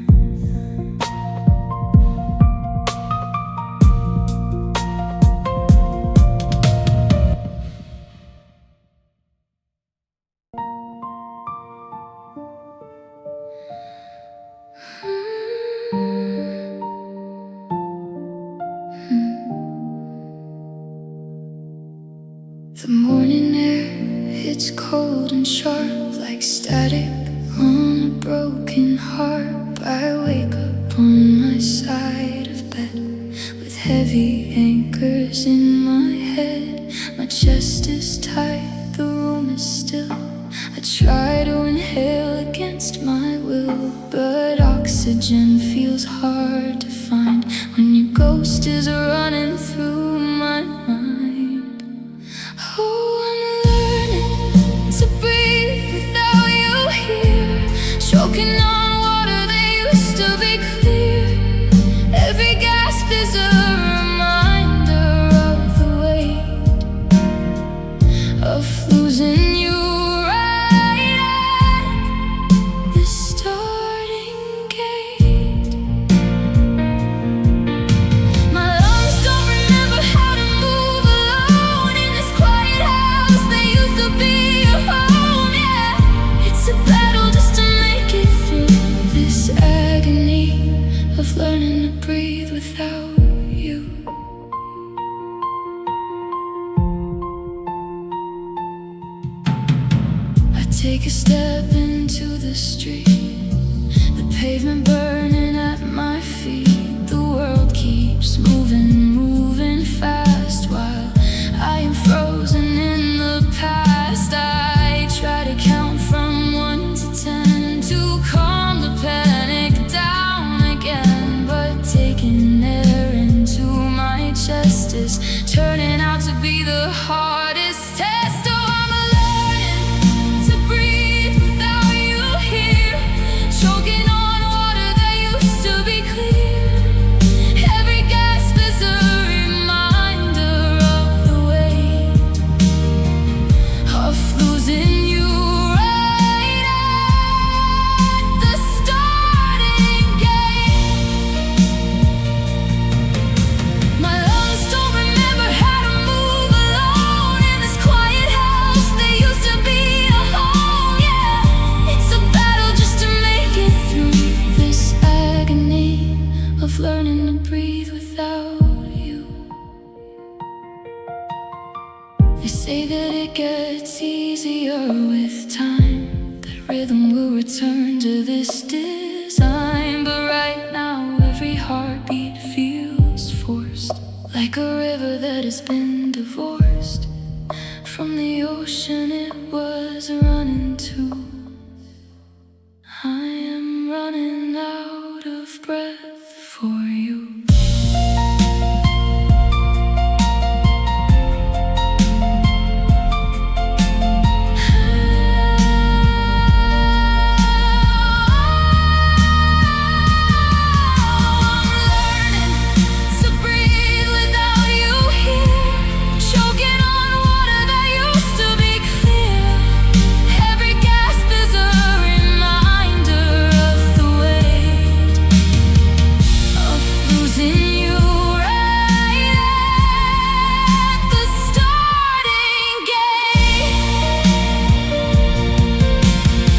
[SPEAKER 1] The morning air hits cold and sharp like static on a broken harp. I wake up on my side of bed with heavy anchors in my head. My chest is tight, the room is still. I try to inhale against my will, but oxygen feels hard to find when your ghost is running through my mind. Oh, I'm learning to breathe without you here, choking on water that used to be clear. Every gasp is a reminder of the weight of losing you right at the starting gate. My lungs don't remember how to move alone in this quiet house that used to be your home. Yeah, it's a battle just to make it through this agony of learning to breathe without you. I take a step into the street, the pavement burning at my feet. The world keeps moving fast while I am frozen in the past. I try to count from 1 to 10 to calm the panic down again, but taking air into my chest is turning out to be the hardest test. Oh, I'm learning to breathe without you here, choking on water that used to be clear. Every gasp is a reminder of the weight of losing you right at the starting gate. My lungs don't remember how to move alone in this quiet house that used to be a home. Yeah, it's a battle just to make it through this agony of learning to breathe without you. They say that it gets easier with time, that rhythm will return to this design. But right now every heartbeat feels forced, like a river that has been divorced from the ocean it was running to. I am running out of breath for you. I'm learning to breathe without you here, choking on water that used to be clear. Every gasp is a reminder of the weight of losing you right at the starting gate.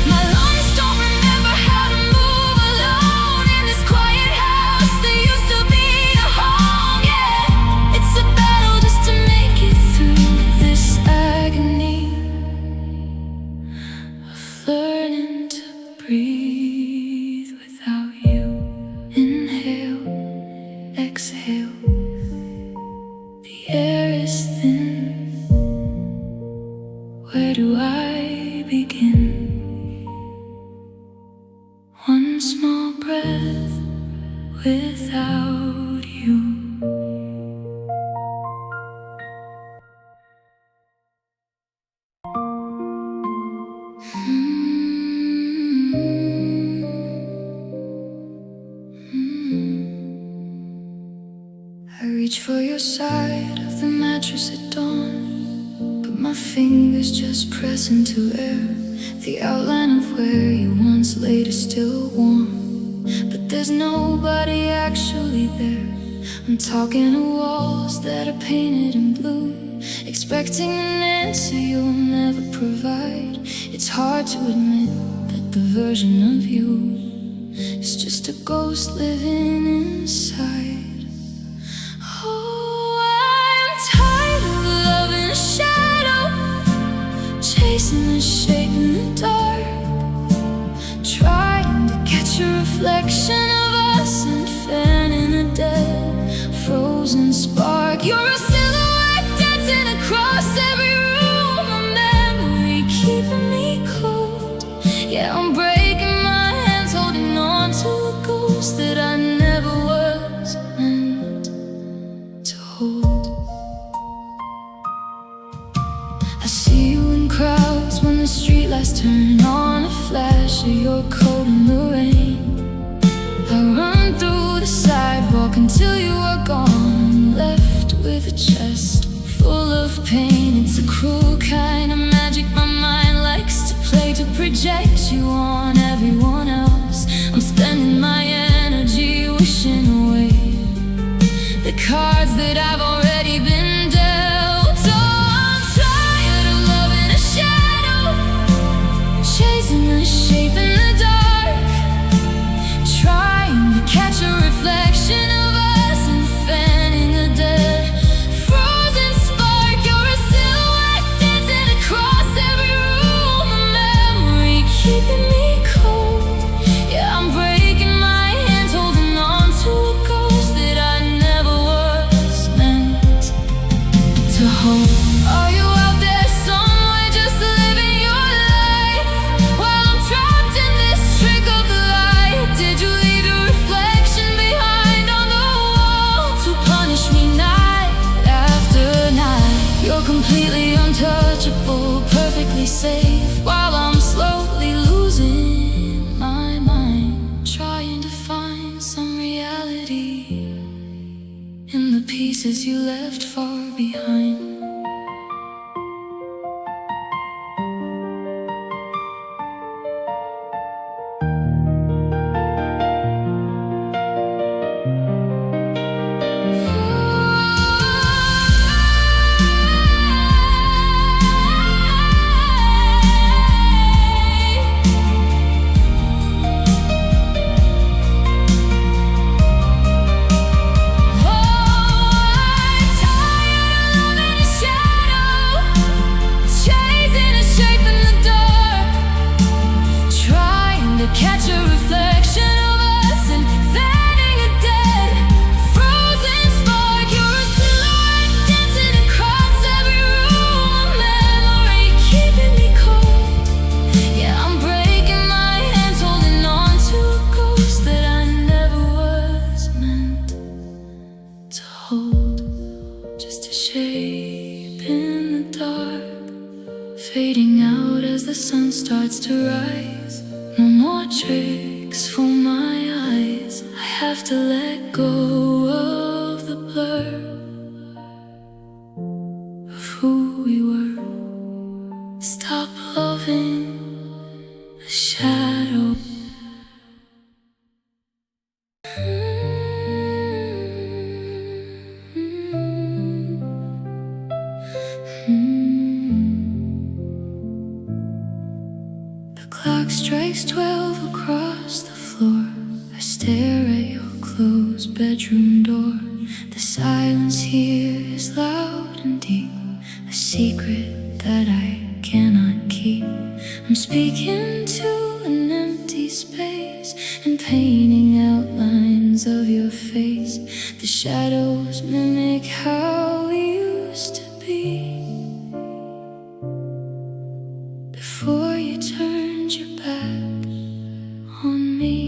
[SPEAKER 1] My lungs don't remember how to move alone in this quiet house that used to be a home. Yeah, it's a battle just to make it through this agony of learning to breathe without you. Inhale, exhale. The air is thin. Where do I begin? One small breath without you. mattress at dawn, but my fingers just press into air. The outline of where you once laid is still warm, but there's nobody actually there. I'm talking to walls that are painted in blue, expecting an answer you'll never provide. It's hard to admit that the version of you is just a ghost living inside. Oh, I'm tired of loving a shadow, chasing a shape in the dark, trying to catch a reflection of us and fanning a dead, frozen spark. You're a silhouette dancing across every room, a memory keeping me cold. Yeah, I'm breaking my hands holding on to a ghost that I never was meant to hold. I see you in crowds when the streetlights turn on, a flash of your coat in the rain. I run through the sidewalk until you are gone, left with a chest full of pain. It's a cruel kind of magic my mind likes to play, to project you on everyone else. I'm spending my energy wishing away the cards that I've already been dealt. Oh, I'm tired of loving a shadow, chasing a shape in the dark, trying to catch a reflection of us and fanning a dead, frozen spark. You're a silhouette dancing across every room, a memory keeping me cold. Yeah, I'm breaking my hands holding on to a ghost that I never was meant to hold. Are you out there somewhere just living your life while I'm trapped in this trick of the light? Did you leave your reflection behind on the wall to punish me night after night? You're completely untouchable, perfectly safe, while I'm slowly losing my mind, trying to find some reality in the pieces you left far behind. Catch a reflection of us and fanning a dead, frozen spark. You're a silhouette dancing across every room, a memory keeping me cold. Yeah, I'm breaking my hands holding on to a ghost that I never was meant to hold. Just a shape in the dark, fading out as the sun starts to rise. No more tricks for my eyes, I have to let go of the blur of who we were. Stop loving the shadow. The clock strikes 12 across the floor. I stare at your closed bedroom door. The silence here is loud and deep, a secret that I cannot keep. I'm speaking to an empty space and painting outlines of your face. The shadows mimic how we used to be before you turned your back on me.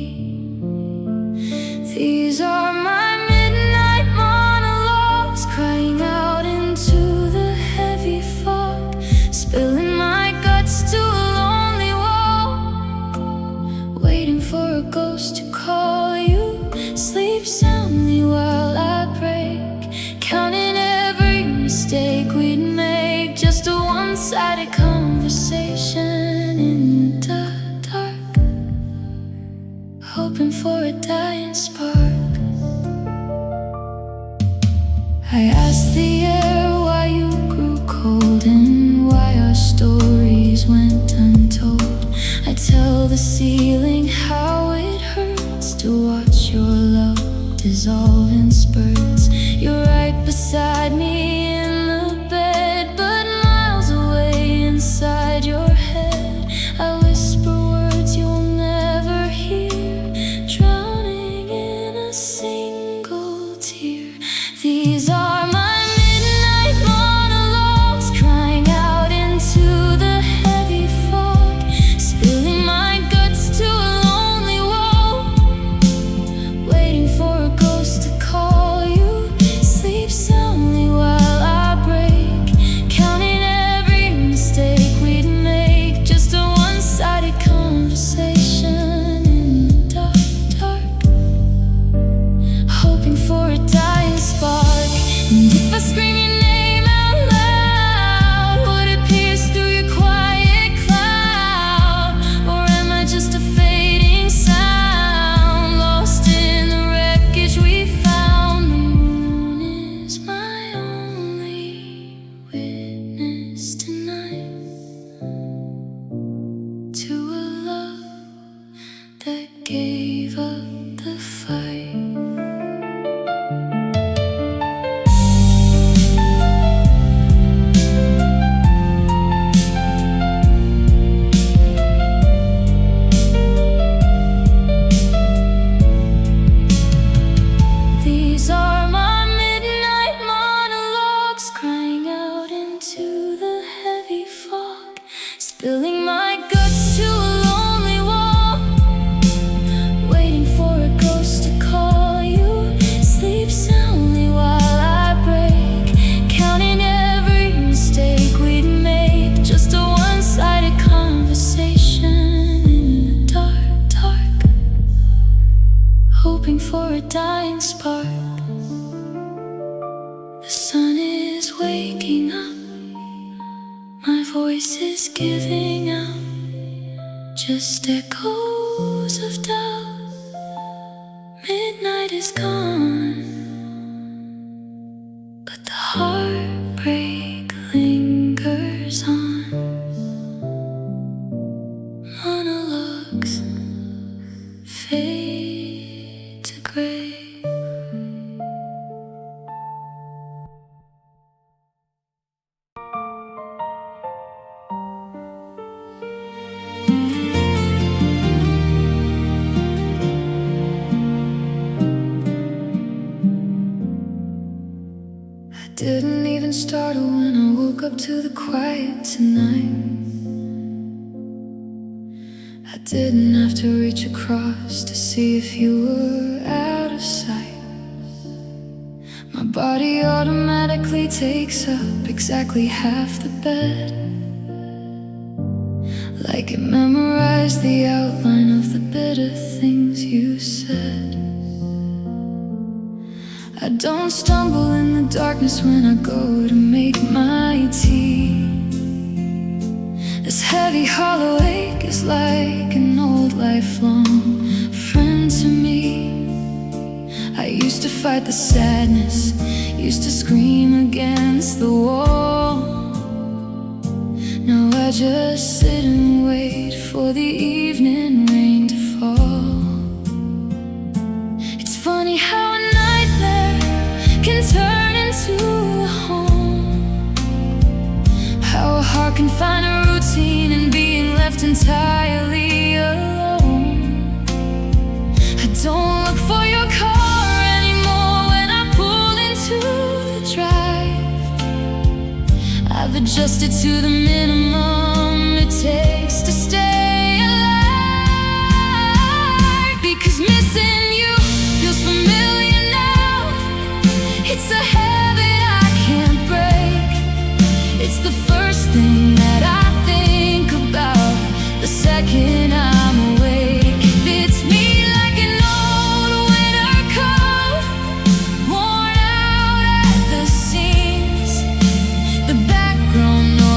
[SPEAKER 1] These are my midnight monologues, crying out into the heavy fog, spilling my guts to a lonely wall, waiting for a ghost to call you. Sleep soundly while I pray just a one-sided conversation in the dark, hoping for a dying spark. I asked the air why you grew cold and why our stories went untold. I tell the ceiling how it hurts to watch your love dissolve in spurts. You're right beside me in the bed, but miles away inside your head. I whisper words you'll never hear, drowning in a single tear. These are my midnight monologues, crying out into the heavy fog, spilling my guts to a lonely wall, waiting for a ghost to call you. Sleep soundly while I break, counting every mistake we'd make. Just a one-sided conversation in the dark, hoping for a dying spark. And if I scream your name out loud, would it pierce through your quiet cloud? Or am I just a fading sound, lost in the wreckage we found? The moon is my only witness tonight to a love that gave up the fight. These are my midnight monologues, crying out into the heavy fog, spilling my guts to a lonely wall, waiting for a ghost to call you. Sleep soundly while I break, counting every mistake we'd make. Just a one-sided conversation in the dark, hoping for a dying spark. The sun is waking up, my voice is giving out, just echoes of doubt. Midnight is gone, but the heartbreak lingers on. Monologues fade to gray. I didn't even startle when I woke up to the quiet tonight. I didn't have to reach across to see if you were out of sight. My body automatically takes up exactly half the bed, like it memorized the outline of the bitter things you said. I don't stumble in the darkness when I go to make my tea. This heavy hollow ache is like an old lifelong friend to me. I used to fight the sadness, used to scream against the wall. Now I just sit and wait for the evening rain to fall. It's funny how a nightmare can turn into a home, how a heart can find a routine in being left entirely alone. I don't look for your car anymore when I pull into the drive. I've adjusted to the minimum it takes to stay alive, because missing you feels familiar now. It's a habit I can't break. It's the first thing that I think about the second I'm awake. It fits me like an old winter coat, worn out at the seams. The background noise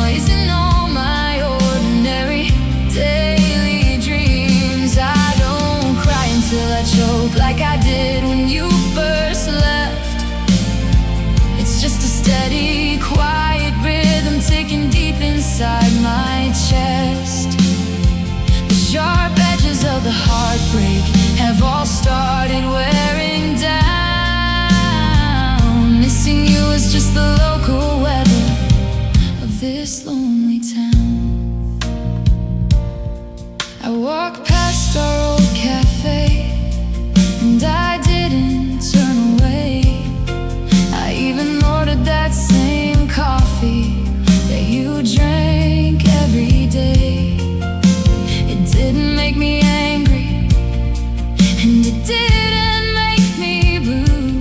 [SPEAKER 1] this lonely town. I walked past our old cafe, and I didn't turn away. I even ordered that same coffee that you drank every day. It didn't make me angry, and it didn't make me blue.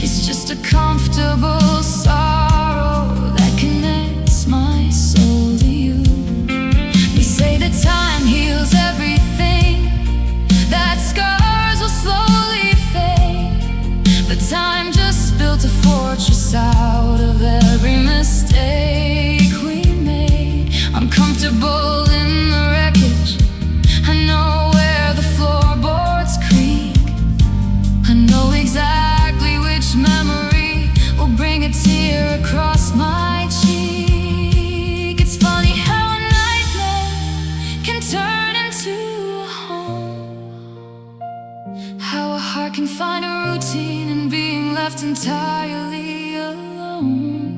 [SPEAKER 1] It's just a comfortable sorrow that connects my soul to you. We say that time heals everything, that scars will slowly fade, but time just built a fortress out of every mistake we made. I'm comfortable in the wreckage, I know where the floorboards creak. I know exactly which memory will bring a tear across my cheek. It's funny how a nightmare can turn into a home, how a heart can find a routine in being left entirely alone.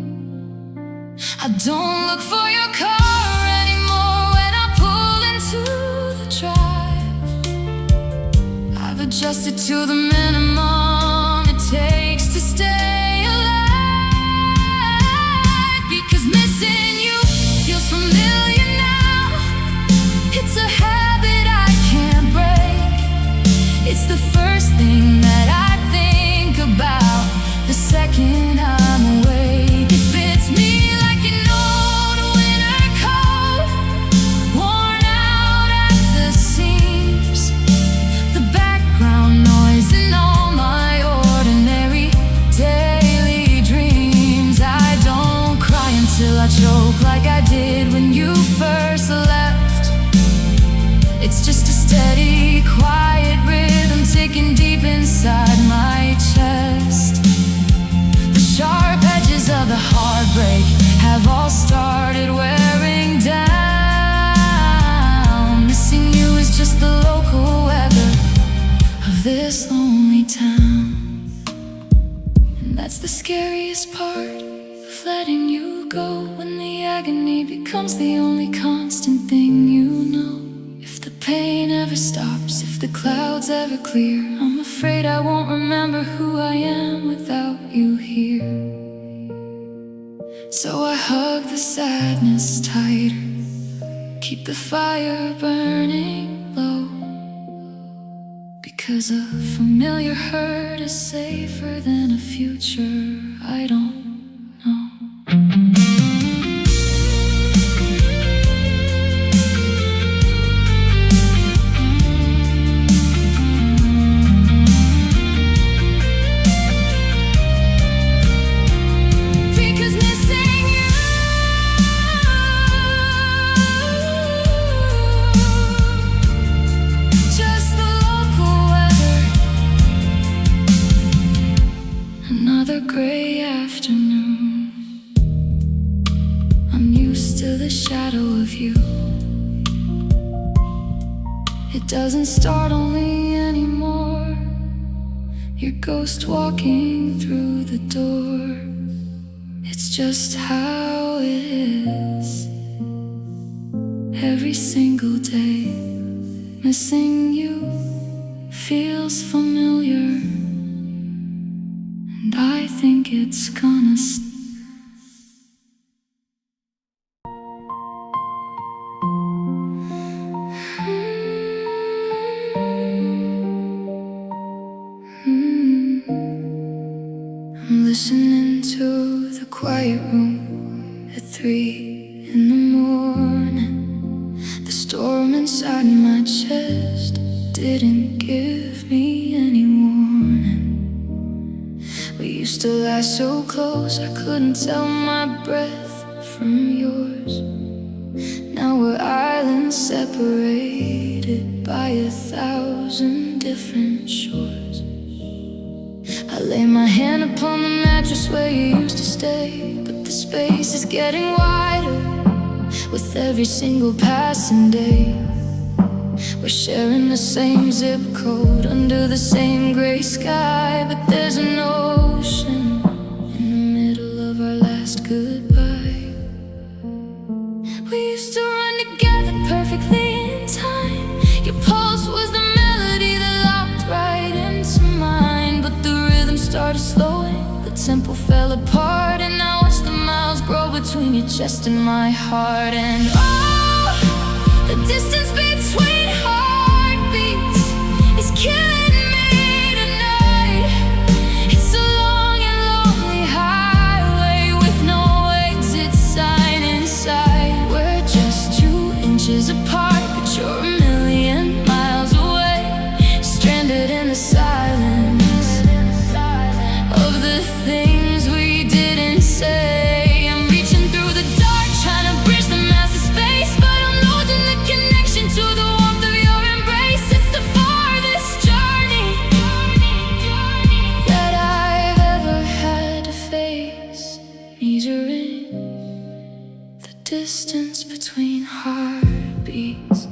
[SPEAKER 1] I don't look for your car anymore when I pull into the drive. I've adjusted to the minimum it takes to stay alive, because missing you feels familiar now. It's a habit I can't break. It's the first thing that I think about the second I'm awake. It fits me like an old winter coat, worn out at the seams. The background noise in all my ordinary daily dreams. I don't cry until I choke like I did when you first left. It's just a steady, quiet rhythm ticking deep inside my chest. The sharp edges of the heartbreak have all started wearing down. Missing you is just the local weather of this lonely town. And that's the scariest part of letting you go, when the agony becomes the only constant thing you know. If the pain ever stops, if the clouds ever clear, I'm afraid I won't remember who I am without you here. So I hug the sadness tighter, keep the fire burning low, because a familiar hurt is safer than a future I don't know. Another gray afternoon, I'm used to the shadow of you. It doesn't start on me anymore, your ghost walking through the door. It's just how it is, every single day. Missing you feels familiar, and I think it's gonna I'm listening to the quiet room at 3 in the morning. The storm inside my chest didn't give me any warning. We used to lie so close I couldn't tell my breath from yours. Now we're islands separated by 1,000 different shores. I lay my hand upon the mattress where you used to stay, but the space is getting wider with every single passing day. We're sharing the same zip code under the same gray sky, but there's an ocean in the middle of our last goodbye. perfectly in time. Your pulse was the melody that locked right into mine. But the rhythm started slowing, the tempo fell apart, and I watched the miles grow between your chest and my heart. And oh, the distance between heartbeats is killing me tonight. It's a long and lonely highway with no exit sign inside. We're just 2 inches apart, but you're a million miles away, stranded in the silence of the things we didn't say. I'm reaching through the dark, trying to bridge the massive space, but I'm losing the connection to the warmth of your embrace. It's the farthest journey that I've ever had to face, measuring the distance between heartbeats.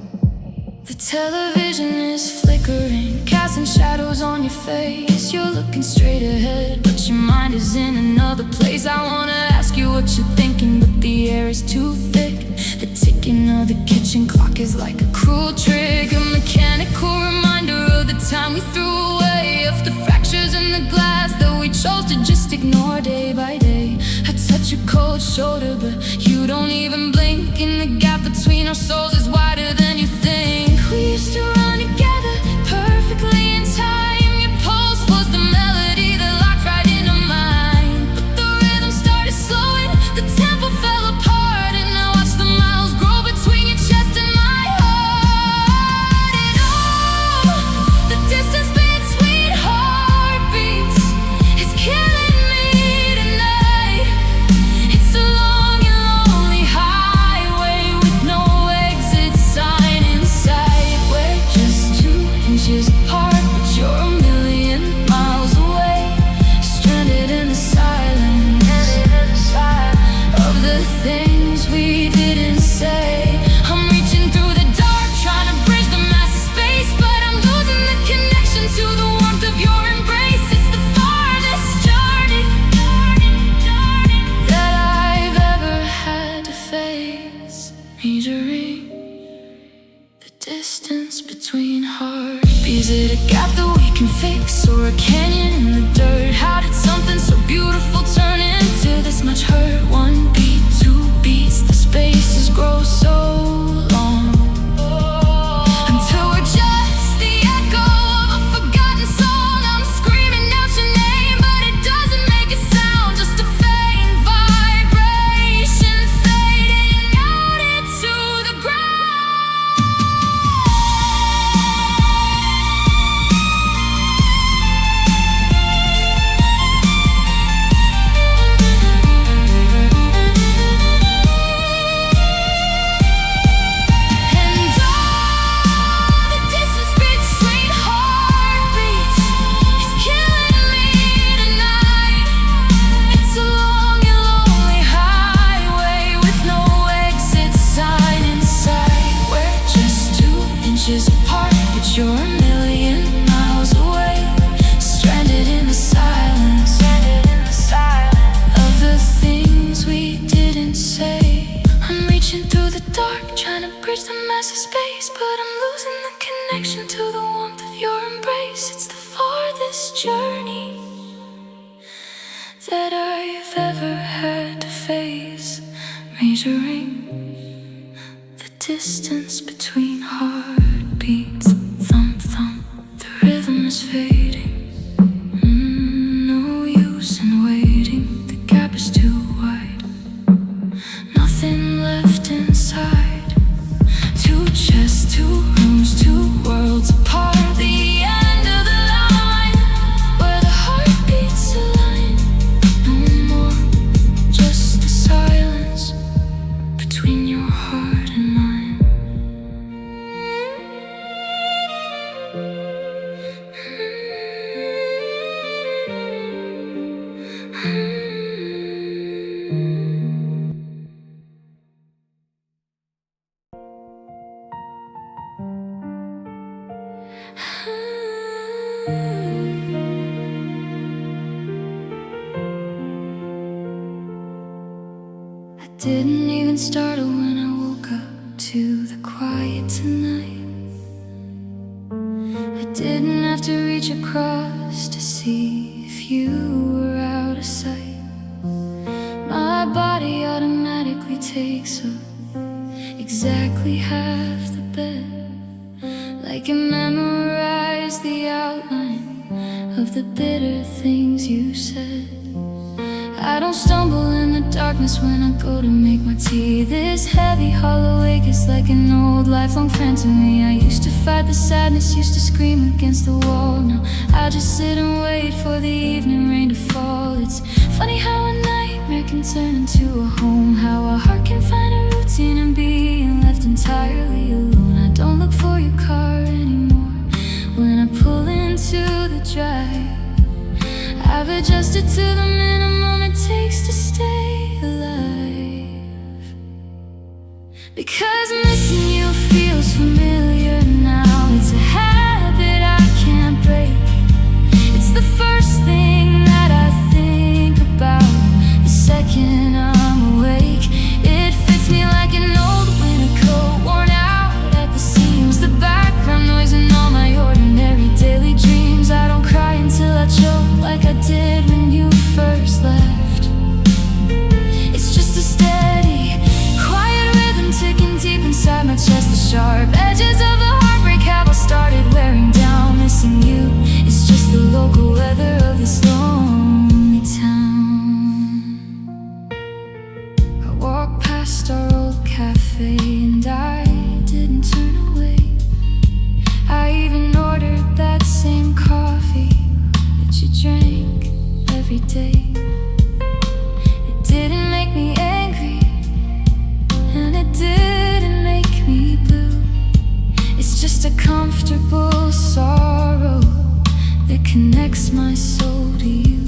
[SPEAKER 1] The television is flickering, casting shadows on your face. You're looking straight ahead, but your mind is in another place. I wanna ask you what you're thinking, but the air is too thick. The ticking of the kitchen clock is like a cruel trick, a mechanical reminder of the time we threw away, of the fractures in the glass that we chose to just ignore day by day. I touch your cold shoulder, but you don't even blink, and the gap between our souls is wider than you think. We used to run together, perfectly in time. Your pulse was the melody that locked right into mine. But the rhythm started slowing, the tempo fell apart, and I watched the miles grow between your chest and my heart. And oh, the distance between heartbeats is killing me tonight. It's a long and lonely highway with no exit sign inside. We're just 2 inches apart, but you're a million miles away, stranded in the silence of the things we didn't say. I'm reaching through the dark, trying to bridge the massive space, but I'm losing the connection to the warmth of your embrace. It's the farthest journey that I've ever had to face, measuring the distance between heartbeats. Is it a gap that we can fix, or a canyon in the dirt? How did something so beautiful turn into this much hurt? 1 beat, 2 beats, the spaces grow so long, until we're just the echo of a forgotten song. I'm screaming out your name, but it doesn't make a sound, just a faint vibration fading out into the ground. And all the distance between heartbeats is killing me tonight. It's a long and lonely highway with no exit sign inside. We're just 2 inches apart, but you're a million miles away, stranded in the silence of the things we didn't say. I'm reaching through the dark, trying to bridge the massive space, but I'm losing the connection to the warmth of your embrace. It's the farthest journey that I've ever had to face, measuring the distance between heartbeats. Thump, thump, the rhythm is fading. No use in waiting, the gap is too wide. Nothing left inside. 2 chests, 2 rooms, 2 worlds apart. The end of the line, where the heartbeats align. No more, just the silence between your heart and mine. I didn't even startle when I woke up into the quiet tonight. I didn't have to reach across to see if you were out of sight. My body automatically takes up exactly half the bed, like it memorized the outline of the bitter things you said. I don't stumble in the darkness when I go to make my tea. This heavy, hollow ache is like an old lifelong friend to me. I used to fight the sadness, used to scream against the wall. Now I just sit and wait for the evening rain to fall. It's funny how a nightmare can turn into a home, how a heart can find a routine and being left entirely alone. I don't look for your car anymore when I pull into the drive. I've adjusted to the minimum it takes to stay alive, because missing you feels familiar now. It's a habit I can't break. It's the first thing that I think about the second I'm awake. It fits me like an old winter coat, worn out at the seams, the background noise and all my ordinary daily dreams. I don't cry until I choke like I did when you first left. It's just a steady, quiet rhythm ticking deep inside my chest. The sharp edges of the heartbreak have all started wearing down. Missing you is just the local weather of this lonely town. I walked past our old cafe and I didn't turn away. I even ordered that same coffee that you drank every day. It didn't make me angry, and it didn't make me blue. It's just a comfortable sorrow that connects my soul to you.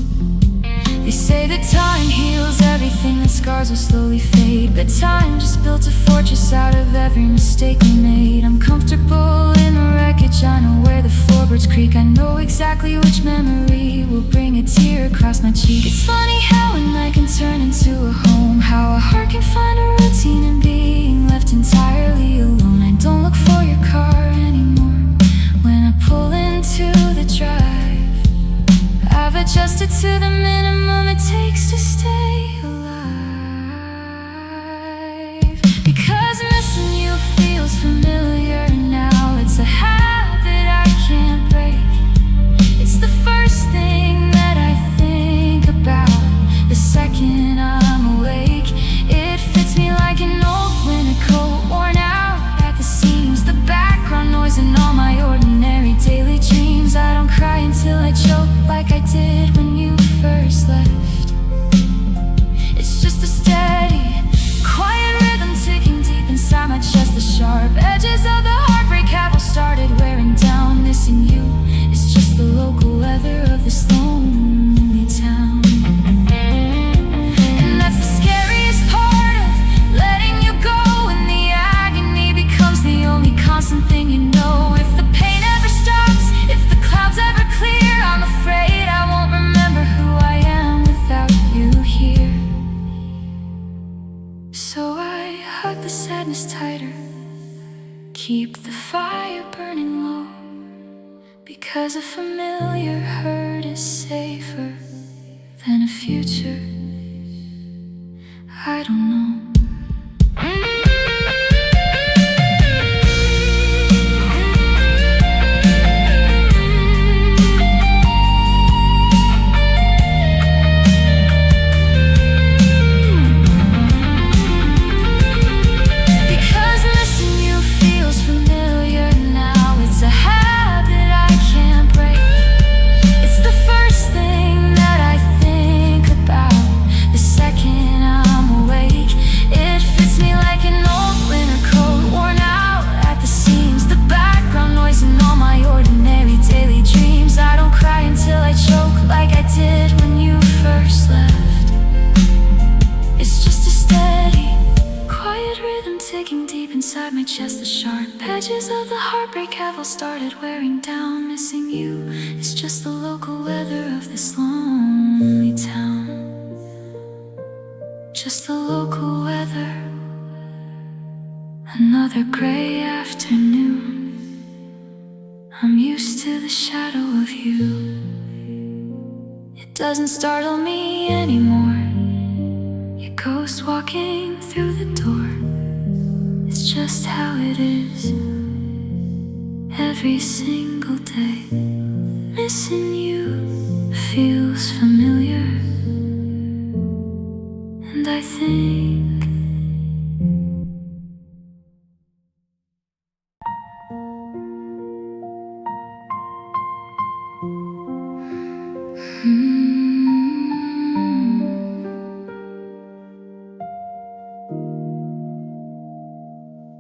[SPEAKER 1] They say that time heals everything, that scars will slowly fade, but time just built a fortress out of every mistake we made. I'm comfortable in the wreckage, I know where the floorboards creak. I know exactly which memory will bring a tear across my cheek. It's funny how a night can turn into a home, how a heart can find a routine and being left entirely alone. I don't look for your car anymore when I pull into the drive. I've adjusted to the minimum it takes to stay alive, because missing you feels familiar now. It's a habit I can't break. It's the first thing that I think about the second I'm awake. It fits me like an old winter coat, worn out at the seams, the background noise and all my ordinary daily dreams. I don't cry until I choke like I did when you first left. It's just a steady, quiet rhythm ticking deep inside my chest. The sharp edges of the heartbreak have all started wearing down. Missing you is just the local weather of this lonely town. And that's the scariest part of letting you go, when the agony becomes the only constant thing you know. If the pain ever stops, if the clouds ever clear, I'm afraid I won't remember who I am without you here. So I hug the sadness tighter, keep the fire burning low, because a familiar hurt is safer than a future I don't know. Inside my chest, the sharp edges of the heartbreak have all started wearing down. Missing you is just the local weather of this lonely town. Just the local weather. Another Another gray afternoon, I'm used to the shadow of you. It doesn't startle me anymore, your ghost walking through the door. It's just how it is, every single day. Missing you feels familiar, and I think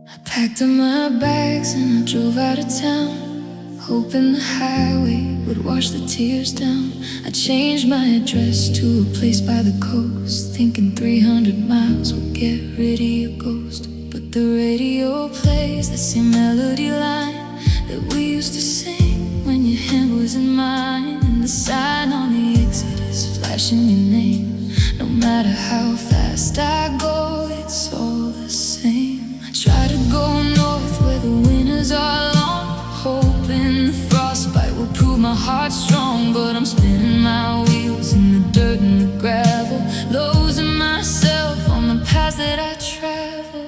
[SPEAKER 1] I packed up my bags and I drove out of town, hoping the highway would wash the tears down. I changed my address to a place by the coast, thinking 300 miles would get rid of your ghost. But the radio plays that same melody line that we used to sing when your hand was in mine. And the sign on the exit is flashing your name. No matter how fast I go, it's all the same. I try to go north where the winters are long, hoping the frostbite will prove my heart strong. But I'm spinning my wheels in the dirt and the gravel, losing myself on the paths that I travel.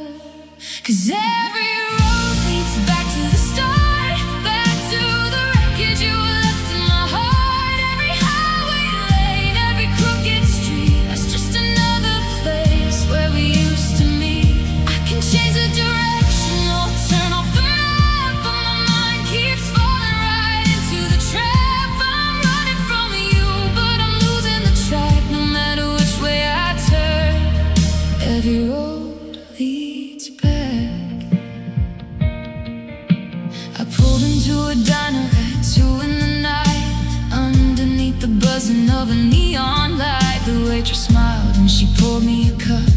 [SPEAKER 1] 'Cause every road leads back to the start, back to the wreckage you left in my heart. Every highway lane, every crooked street, that's just another place where we used to meet. I can change the direction or turn off the map, but my mind keeps falling right into the trap. I'm running from you, but I'm losing the track. No matter which way I turn, every road leads back. I pulled into a diner at 2 in the night, underneath the buzzing of a neon light. The waitress smiled and she poured me a cup,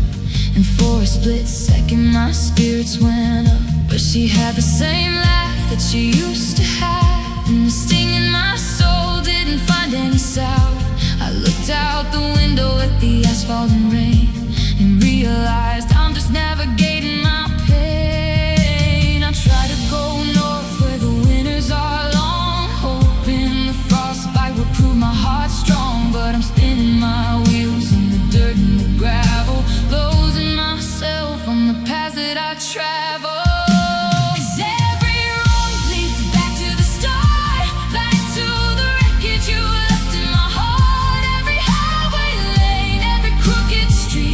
[SPEAKER 1] and for a split second my spirits went up. But she had the same laugh that she used to have, and the sting in my soul didn't find any salve. I looked out the window at the asphalt and rain, and realized I'm just navigating my pain. I try to go north where the winters are long, hoping the frostbite will prove my heart strong. But I'm spinning my wheels in the dirt and the gravel, losing myself on the paths that I travel. 'Cause every road leads back to the start, back to the wreckage you left in my heart. Every highway lane, every crooked street,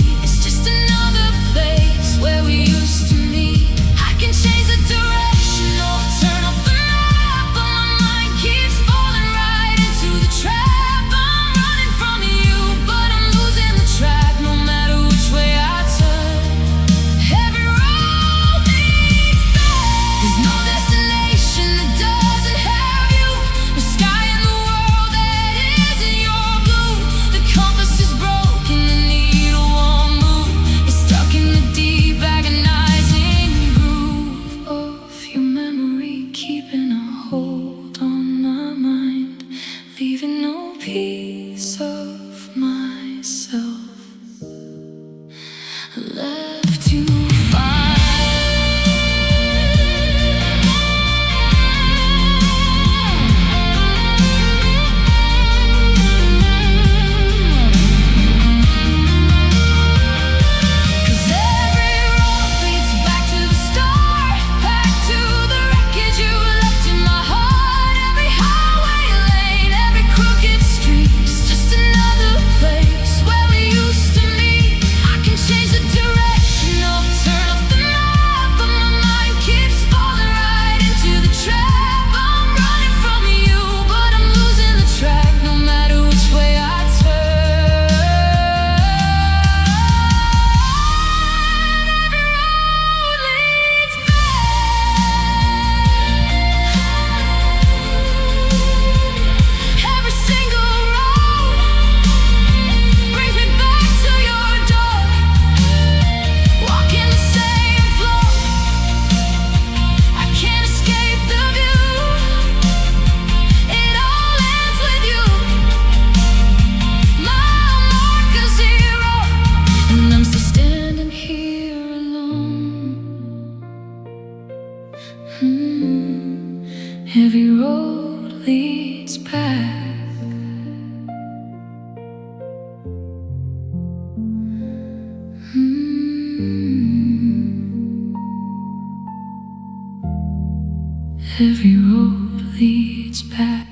[SPEAKER 1] Every road leads back. Every road leads back.